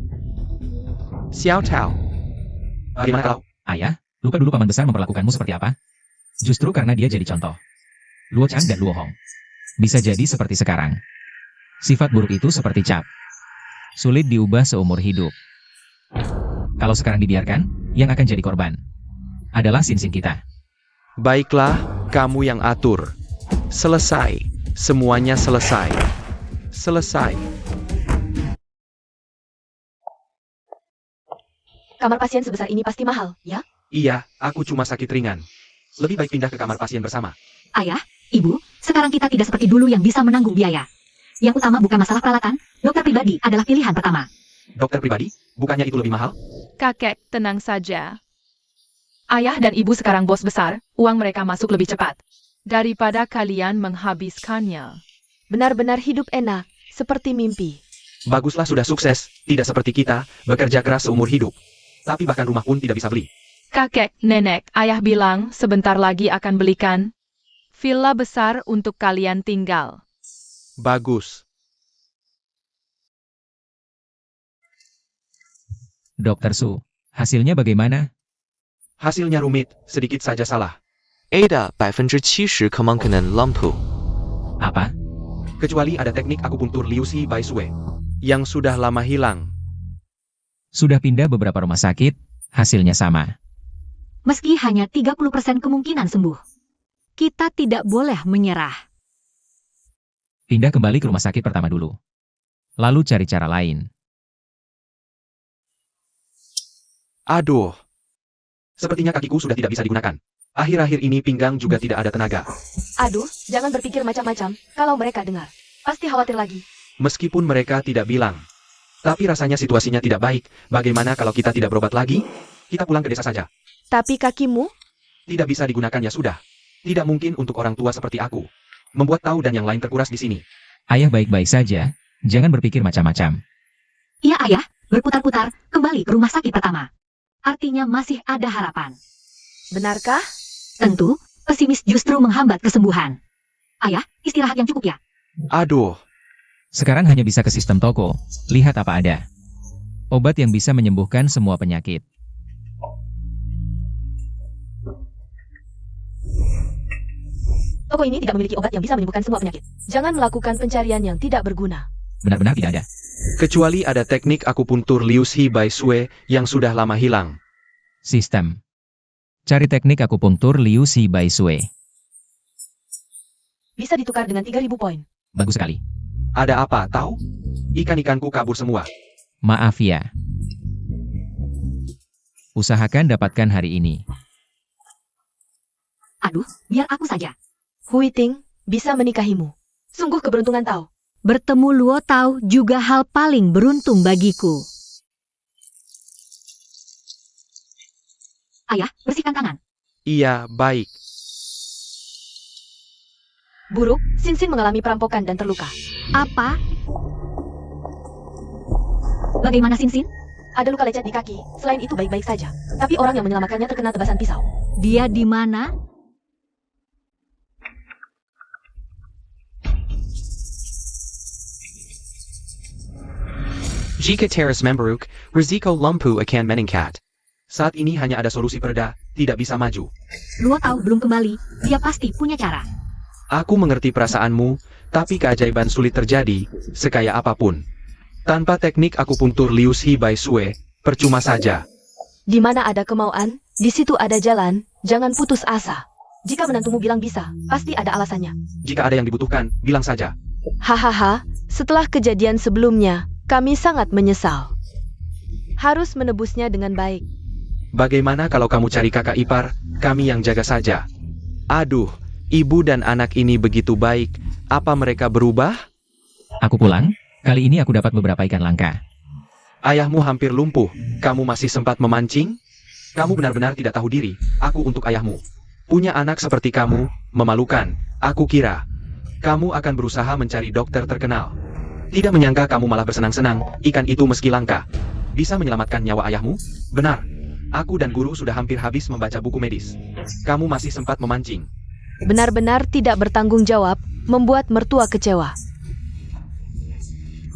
Xiao Tao. Bagaimana kalau... Ayah, lupa dulu paman besar memperlakukanmu seperti apa? Justru karena dia jadi contoh. Luo Chang dan Luo Hong. Bisa jadi seperti sekarang. Sifat buruk itu seperti cap. Sulit diubah seumur hidup. Kalau sekarang dibiarkan, yang akan jadi korban adalah Sin-Sin kita. Baiklah, kamu yang atur. Selesai. Semuanya selesai. Selesai. Kamar pasien sebesar ini pasti mahal, ya? Iya, aku cuma sakit ringan. Lebih baik pindah ke kamar pasien bersama. Ayah, ibu, sekarang kita tidak seperti dulu yang bisa menanggung biaya. Yang utama bukan masalah peralatan, dokter pribadi adalah pilihan pertama. Dokter pribadi? Bukannya itu lebih mahal? Kakek, tenang saja. Ayah dan ibu sekarang bos besar, uang mereka masuk lebih cepat. Daripada kalian menghabiskannya. Benar-benar hidup enak, seperti mimpi. Baguslah sudah sukses, tidak seperti kita, bekerja keras seumur hidup. Tapi bahkan rumah pun tidak bisa beli. Kakek, nenek, ayah bilang sebentar lagi akan belikan villa besar untuk kalian tinggal. Bagus. Dokter Su, hasilnya bagaimana? Hasilnya rumit, sedikit saja salah. A 的70%可能可能 lump。 Apa? Kecuali ada teknik akupuntur Liu Xi Bai Sue yang sudah lama hilang. Sudah pindah beberapa rumah sakit, hasilnya sama. Meski hanya 30% kemungkinan sembuh. Kita tidak boleh menyerah. Pindah kembali ke rumah sakit pertama dulu. Lalu cari cara lain. Aduh. Sepertinya kakiku sudah tidak bisa digunakan. Akhir-akhir ini pinggang juga tidak ada tenaga. Aduh, jangan berpikir macam-macam. Kalau mereka dengar, pasti khawatir lagi. Meskipun mereka tidak bilang. Tapi rasanya situasinya tidak baik. Bagaimana kalau kita tidak berobat lagi? Kita pulang ke desa saja. Tapi kakimu? Tidak bisa digunakan ya sudah. Tidak mungkin untuk orang tua seperti aku. Membuat tahu dan yang lain terkuras di sini. Ayah baik-baik saja, jangan berpikir macam-macam. Iya ayah, berputar-putar, kembali ke rumah sakit pertama. Artinya masih ada harapan. Benarkah? Tentu, pesimis justru menghambat kesembuhan. Ayah, istirahat yang cukup ya. Aduh. Sekarang hanya bisa ke sistem toko, lihat apa ada. Obat yang bisa menyembuhkan semua penyakit. Toko ini tidak memiliki obat yang bisa menyembuhkan semua penyakit. Jangan melakukan pencarian yang tidak berguna. Benar-benar tidak ada. Kecuali ada teknik akupuntur Liu Xi Bai Sue yang sudah lama hilang. Sistem. Cari teknik akupunktur Liu Xi Bai Sue. Bisa ditukar dengan 3.000 poin. Bagus sekali. Ada apa, tahu? Ikan-ikanku kabur semua. Maaf ya. Usahakan dapatkan hari ini. Aduh, biar aku saja. Hui Ting, bisa menikahimu. Sungguh keberuntungan tahu. Bertemu Luo Tao juga hal paling beruntung bagiku. Ayah, bersihkan tangan. Iya, baik. Buruk, Sin-Sin mengalami perampokan dan terluka. Apa? Bagaimana Sin-Sin? Ada luka lecet di kaki, selain itu baik-baik saja. Tapi orang yang menyelamatkannya terkena tebasan pisau. Dia di mana? Jika teras memberuk, risiko lumpuh akan meningkat. Saat ini hanya ada solusi pereda, tidak bisa maju. Luo Tao belum kembali, dia pasti punya cara. Aku mengerti perasaanmu, tapi keajaiban sulit terjadi, sekaya apapun. Tanpa teknik akupuntur Liu Xi Bai Sue, percuma saja. Di mana ada kemauan, di situ ada jalan, jangan putus asa. Jika menantumu bilang bisa, pasti ada alasannya. Jika ada yang dibutuhkan, bilang saja. Hahaha, setelah kejadian sebelumnya, kami sangat menyesal. Harus menebusnya dengan baik. Bagaimana kalau kamu cari kakak ipar, kami yang jaga saja. Aduh, ibu dan anak ini begitu baik, apa mereka berubah? Aku pulang, kali ini aku dapat beberapa ikan langka. Ayahmu hampir lumpuh, kamu masih sempat memancing? Kamu benar-benar tidak tahu diri, aku untuk ayahmu. Punya anak seperti kamu, memalukan, aku kira. Kamu akan berusaha mencari dokter terkenal. Tidak menyangka kamu malah bersenang-senang, ikan itu meski langka. Bisa menyelamatkan nyawa ayahmu? Benar. Aku dan guru sudah hampir habis membaca buku medis. Kamu masih sempat memancing. Benar-benar tidak bertanggung jawab, membuat mertua kecewa.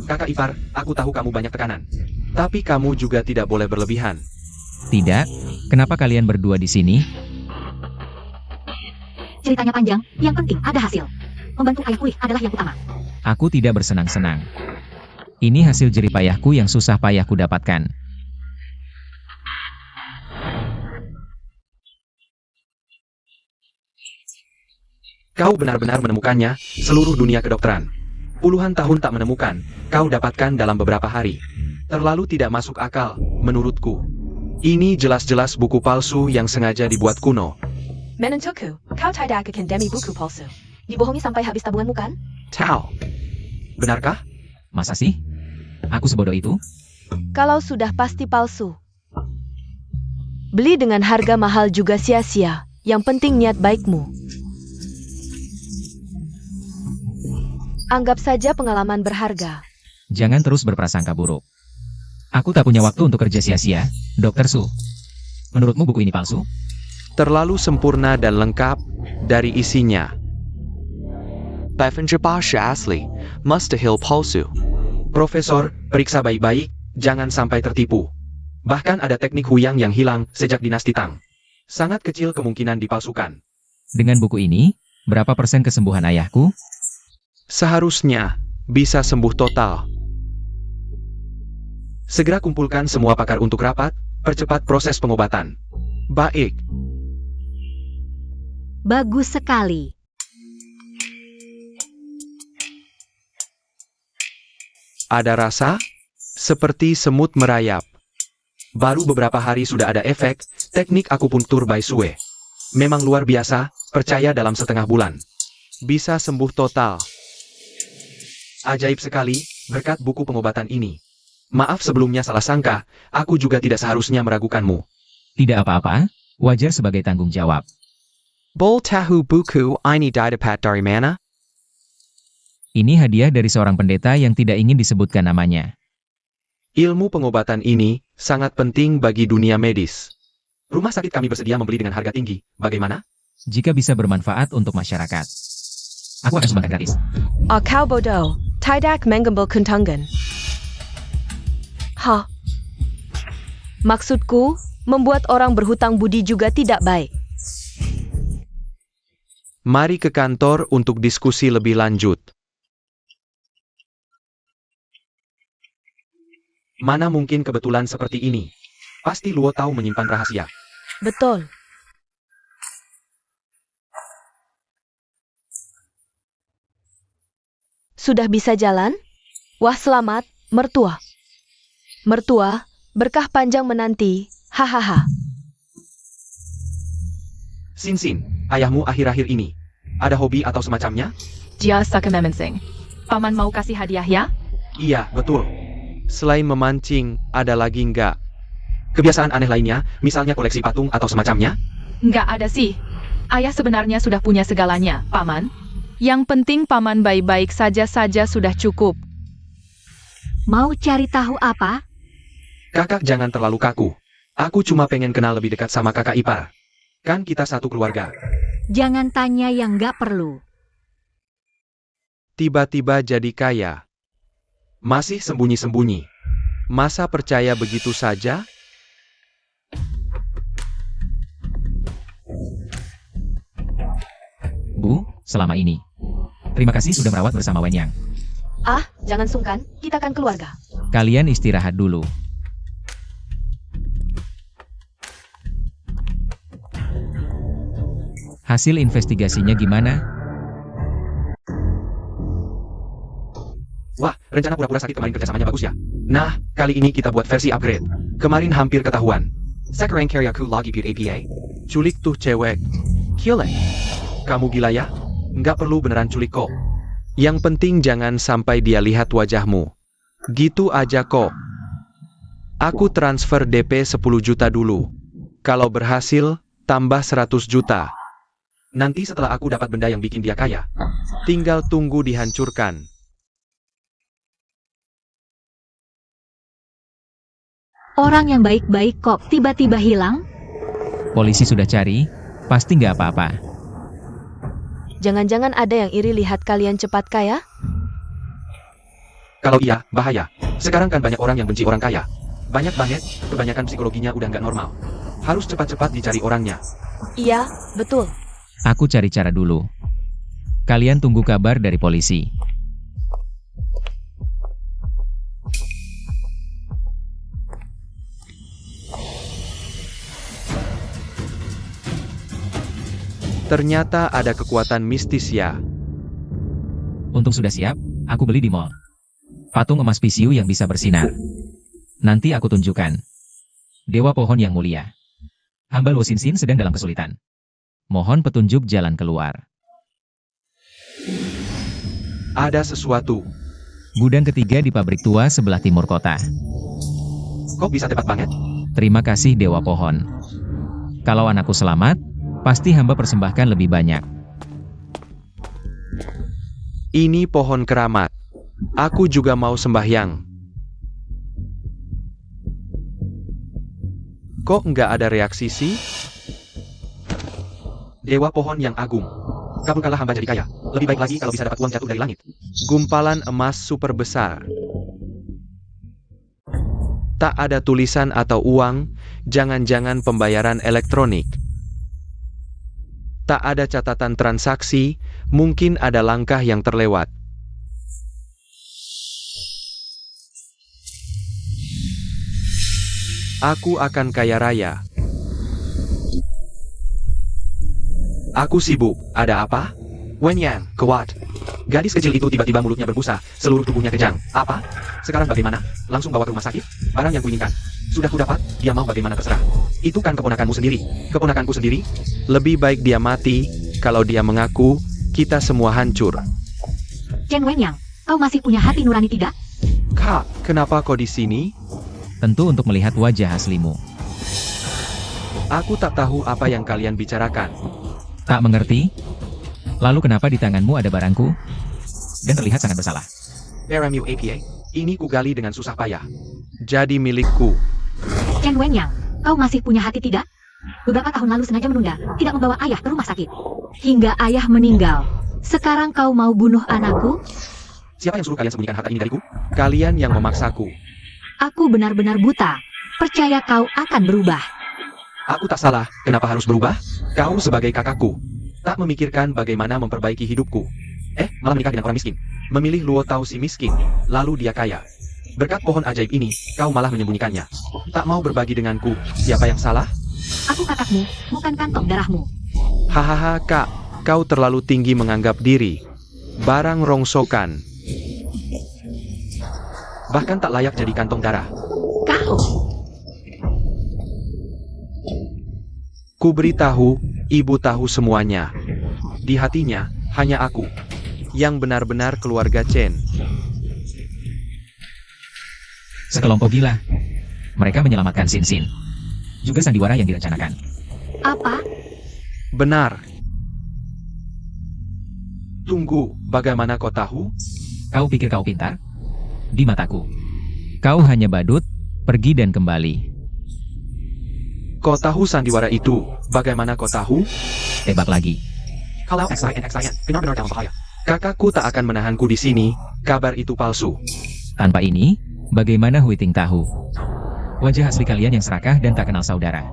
Kakak ipar, aku tahu kamu banyak tekanan. Tapi kamu juga tidak boleh berlebihan. Tidak, Kenapa kalian berdua di sini? Ceritanya panjang, yang penting ada hasil. Membantu ayah pulih adalah yang utama. Aku tidak bersenang-senang. Ini hasil jerih payahku yang susah payahku dapatkan. Kau benar-benar menemukannya, seluruh dunia kedokteran. Puluhan tahun tak menemukan, kau dapatkan dalam beberapa hari. Terlalu tidak masuk akal, menurutku. Ini jelas-jelas buku palsu yang sengaja dibuat kuno. Menentuku, kau tidak akan demi buku palsu. Dibohongi sampai habis tabunganmu kan? Tau. Benarkah? Masa sih? Aku sebodoh itu? Kalau sudah pasti palsu. Beli dengan harga mahal juga sia-sia. Yang penting niat baikmu. Anggap saja pengalaman berharga. Jangan terus berprasangka buruk. Aku tak punya waktu untuk kerja sia-sia, Dr. Su. Menurutmu buku ini palsu? Terlalu sempurna dan lengkap dari isinya. 80% asli, mustahil palsu. Profesor, periksa baik-baik, jangan sampai tertipu. Bahkan ada teknik huyang yang hilang sejak dinasti Tang. Sangat kecil kemungkinan dipalsukan. Dengan buku ini, berapa persen kesembuhan ayahku? Seharusnya bisa sembuh total. Segera kumpulkan semua pakar untuk rapat, percepat proses pengobatan. Baik. Bagus sekali. Ada rasa? Seperti semut merayap. Baru beberapa hari sudah ada efek, teknik akupunktur by Sue. Memang luar biasa, percaya dalam setengah bulan. Bisa sembuh total. Ajaib sekali, berkat buku pengobatan ini. Maaf sebelumnya salah sangka, aku juga tidak seharusnya meragukanmu. Tidak apa-apa, wajar sebagai tanggung jawab. Bol tahu buku ini didapat dari mana? Ini hadiah dari seorang pendeta yang tidak ingin disebutkan namanya. Ilmu pengobatan ini sangat penting bagi dunia medis. Rumah sakit kami bersedia membeli dengan harga tinggi, bagaimana? Jika bisa bermanfaat untuk masyarakat, aku akan sumbangkan gratis. Kau bodoh, tidak mengambil keuntungan. Hah? Maksudku, membuat orang berhutang budi juga tidak baik. Mari ke kantor untuk diskusi lebih lanjut. Mana mungkin kebetulan seperti ini? Pasti Luo tahu menyimpan rahasia. Betul. Sudah bisa jalan? Wah selamat, mertua. Mertua, berkah panjang menanti, hahaha. Sin, ayahmu akhir-akhir ini, ada hobi atau semacamnya? Dia suka memensing. Paman mau kasih hadiah ya? Iya, betul. Selain memancing, ada lagi nggak? Kebiasaan aneh lainnya, misalnya koleksi patung atau semacamnya? Nggak ada sih. Ayah sebenarnya sudah punya segalanya, Paman. Yang penting Paman baik-baik saja sudah cukup. Mau cari tahu apa? Kakak jangan terlalu kaku. Aku cuma pengen kenal lebih dekat sama kakak ipar. Kan kita satu keluarga. Jangan tanya yang nggak perlu. Tiba-tiba jadi kaya. Masih sembunyi-sembunyi. Masa percaya begitu saja? Bu, selama ini. Terima kasih sudah merawat bersama Wen Yang. Ah, jangan sungkan, kita kan keluarga. Kalian istirahat dulu. Hasil investigasinya gimana? Wah, rencana pura-pura sakit kemarin kerjasamanya bagus ya. Nah, kali ini kita buat versi upgrade. Kemarin hampir ketahuan. Sekarang karyaku lagi buat APA. Culik tuh cewek. Kile. Kamu gila ya? Nggak perlu beneran culik kok. Yang penting jangan sampai dia lihat wajahmu. Gitu aja kok. Aku transfer DP 10 juta dulu. Kalau berhasil, tambah 100 juta. Nanti setelah aku dapat benda yang bikin dia kaya, tinggal tunggu dihancurkan. Orang yang baik-baik kok tiba-tiba hilang? Polisi sudah cari, pasti nggak apa-apa. Jangan-jangan ada yang iri lihat kalian cepat kaya? Kalau iya, bahaya. Sekarang kan banyak orang yang benci orang kaya. Banyak banget, kebanyakan psikologinya udah nggak normal. Harus cepat-cepat dicari orangnya. Iya, betul. Aku cari cara dulu. Kalian tunggu kabar dari polisi. Ternyata ada kekuatan mistis ya. Untung sudah siap, aku beli di mall. Patung emas pisiu yang bisa bersinar. Nanti aku tunjukkan. Dewa pohon yang mulia. Hamba Luo Xinxin sedang dalam kesulitan. Mohon petunjuk jalan keluar. Ada sesuatu. Gudang ketiga di pabrik tua sebelah timur kota. Kok bisa tepat banget? Terima kasih Dewa Pohon. Kalau anakku selamat, pasti hamba persembahkan lebih banyak. Ini pohon keramat. Aku juga mau sembahyang. Kok nggak ada reaksi sih? Dewa pohon yang agung. Kabulkanlah hamba jadi kaya. Lebih baik lagi kalau bisa dapat uang jatuh dari langit. Gumpalan emas super besar. Tak ada tulisan atau uang, jangan-jangan pembayaran elektronik. Tak ada catatan transaksi, mungkin ada langkah yang terlewat. Aku akan kaya raya. Aku sibuk. Ada apa? Wen Yang, kuat. Gadis kecil itu tiba-tiba mulutnya berbusa, seluruh tubuhnya kejang. Apa? Sekarang bagaimana? Langsung bawa ke rumah sakit? Barang yang kuinginkan. Sudah kudapat, dia mau bagaimana terserah. Itu kan keponakanmu sendiri. Keponakanku sendiri? Lebih baik dia mati, kalau dia mengaku, kita semua hancur. Chen Wenyang, kau masih punya hati nurani tidak? Kak, kenapa kau di sini? Tentu untuk melihat wajah aslimu. Aku tak tahu apa yang kalian bicarakan. Tak mengerti? Lalu kenapa di tanganmu ada barangku? Dan terlihat sangat bersalah. RMU APA. Ini kugali dengan susah payah. Jadi milikku. Chen Wenyang, kau masih punya hati tidak? Beberapa tahun lalu sengaja menunda, tidak membawa ayah ke rumah sakit. Hingga ayah meninggal. Sekarang kau mau bunuh anakku? Siapa yang suruh kalian sembunyikan harta ini dariku? Kalian yang memaksaku. Aku benar-benar buta. Percaya kau akan berubah. Aku tak salah, kenapa harus berubah? Kau sebagai kakakku, tak memikirkan bagaimana memperbaiki hidupku. Malah menikah dengan orang miskin. Memilih Luo Tao si miskin, lalu dia kaya. Berkat pohon ajaib ini, kau malah menyembunyikannya. Tak mau berbagi denganku, siapa yang salah? Aku kakakmu, bukan kantong darahmu. Hahaha kak, kau terlalu tinggi menganggap diri. Barang rongsokan. Bahkan tak layak jadi kantong darah. Kau, Ku beritahu, ibu tahu semuanya. Di hatinya, hanya aku. Yang benar-benar keluarga Chen. Sekelompok gila. Mereka menyelamatkan Xinxin. Juga sandiwara yang direncanakan. apa? Benar. Tunggu, bagaimana kau tahu? Kau pikir kau pintar? Di mataku. Kau hanya badut, pergi dan kembali. Kau tahu sandiwara itu, bagaimana kau tahu? Tebak lagi. Kalau XIN benar-benar dalam bahaya. Kakakku tak akan menahanku di sini, kabar itu palsu. Tanpa ini, bagaimana Huiting tahu? Wajah asli kalian yang serakah dan tak kenal saudara.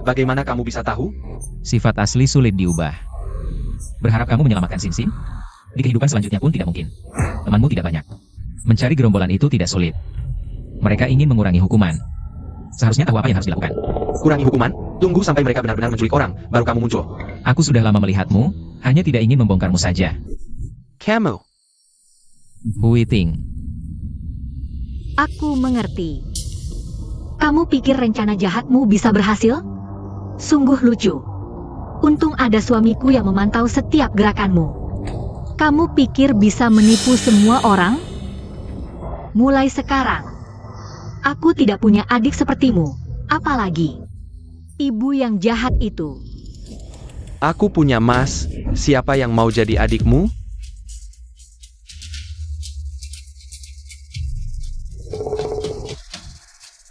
Bagaimana kamu bisa tahu? Sifat asli sulit diubah. Berharap kamu menyelamatkan Xinxin? Di kehidupan selanjutnya pun tidak mungkin. Temanmu tidak banyak. Mencari gerombolan itu tidak sulit. Mereka ingin mengurangi hukuman. Seharusnya tahu apa yang harus dilakukan. Kurangi hukuman? Tunggu sampai mereka benar-benar menculik orang, baru kamu muncul. Aku sudah lama melihatmu, hanya tidak ingin membongkarmu saja. Kamu. Huiting. Aku mengerti. Kamu pikir rencana jahatmu bisa berhasil? Sungguh lucu. Untung ada suamiku yang memantau setiap gerakanmu. Kamu pikir bisa menipu semua orang? Mulai sekarang, aku tidak punya adik sepertimu. Apalagi ibu yang jahat itu. Aku punya mas, siapa yang mau jadi adikmu?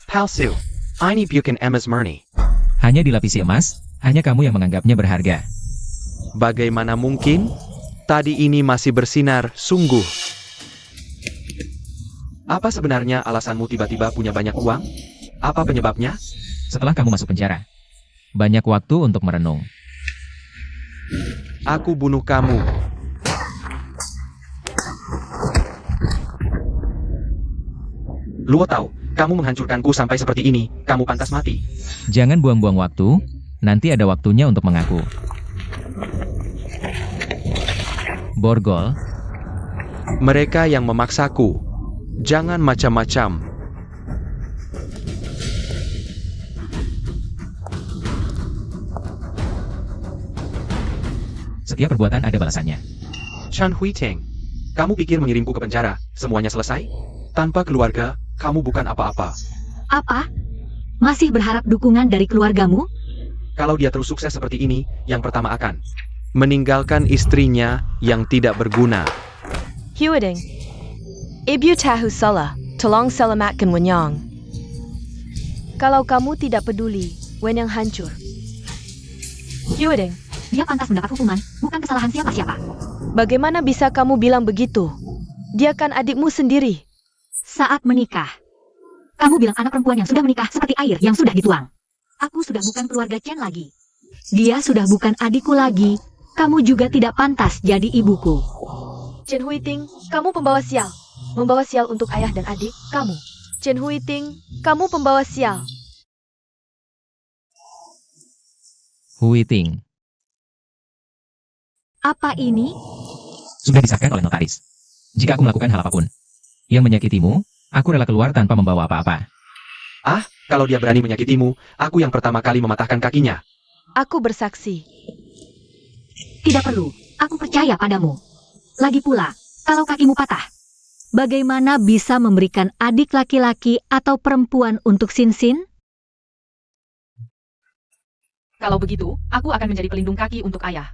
Palsu. Ini bukan emas murni. Hanya dilapisi emas, hanya kamu yang menganggapnya berharga. Bagaimana mungkin? Tadi ini masih bersinar, sungguh. Apa sebenarnya alasanmu tiba-tiba punya banyak uang? Apa penyebabnya? Setelah kamu masuk penjara, Banyak waktu untuk merenung. Aku bunuh kamu. Luo Tao, kamu menghancurkanku sampai seperti ini, kamu pantas mati. Jangan buang-buang waktu, nanti ada waktunya untuk mengaku. Borgol, Mereka yang memaksaku. Jangan macam-macam. setiap perbuatan ada balasannya. Chan Huiteng, kamu pikir mengirimku ke penjara, semuanya selesai? Tanpa keluarga, kamu bukan apa-apa. Apa? Masih berharap dukungan dari keluargamu? Kalau dia terus sukses seperti ini, yang pertama akan Meninggalkan istrinya yang tidak berguna. Huiding, ibu tahu salah, tolong selamatkan Wenyang. Kalau kamu tidak peduli, Wenyang hancur. Huiding, Dia pantas mendapat hukuman, bukan kesalahan siapa-siapa. bagaimana bisa kamu bilang begitu? Dia kan adikmu sendiri. Saat menikah, kamu bilang anak perempuan yang sudah menikah seperti air yang sudah dituang. Aku sudah bukan keluarga Chen lagi. Dia sudah bukan adikku lagi. Kamu juga tidak pantas jadi ibuku. Chen Huiting, kamu pembawa sial. Membawa sial untuk ayah dan adik kamu. Chen Huiting, kamu pembawa sial. Huiting, Apa ini? sudah disahkan oleh notaris. Jika aku melakukan hal apapun yang menyakitimu, aku rela keluar tanpa membawa apa-apa. Kalau dia berani menyakitimu, aku yang pertama kali mematahkan kakinya. Aku bersaksi. Tidak perlu. Aku percaya padamu. Lagi pula, kalau kakimu patah, bagaimana bisa memberikan adik laki-laki atau perempuan untuk Sinsin? Kalau begitu, aku akan menjadi pelindung kaki untuk ayah.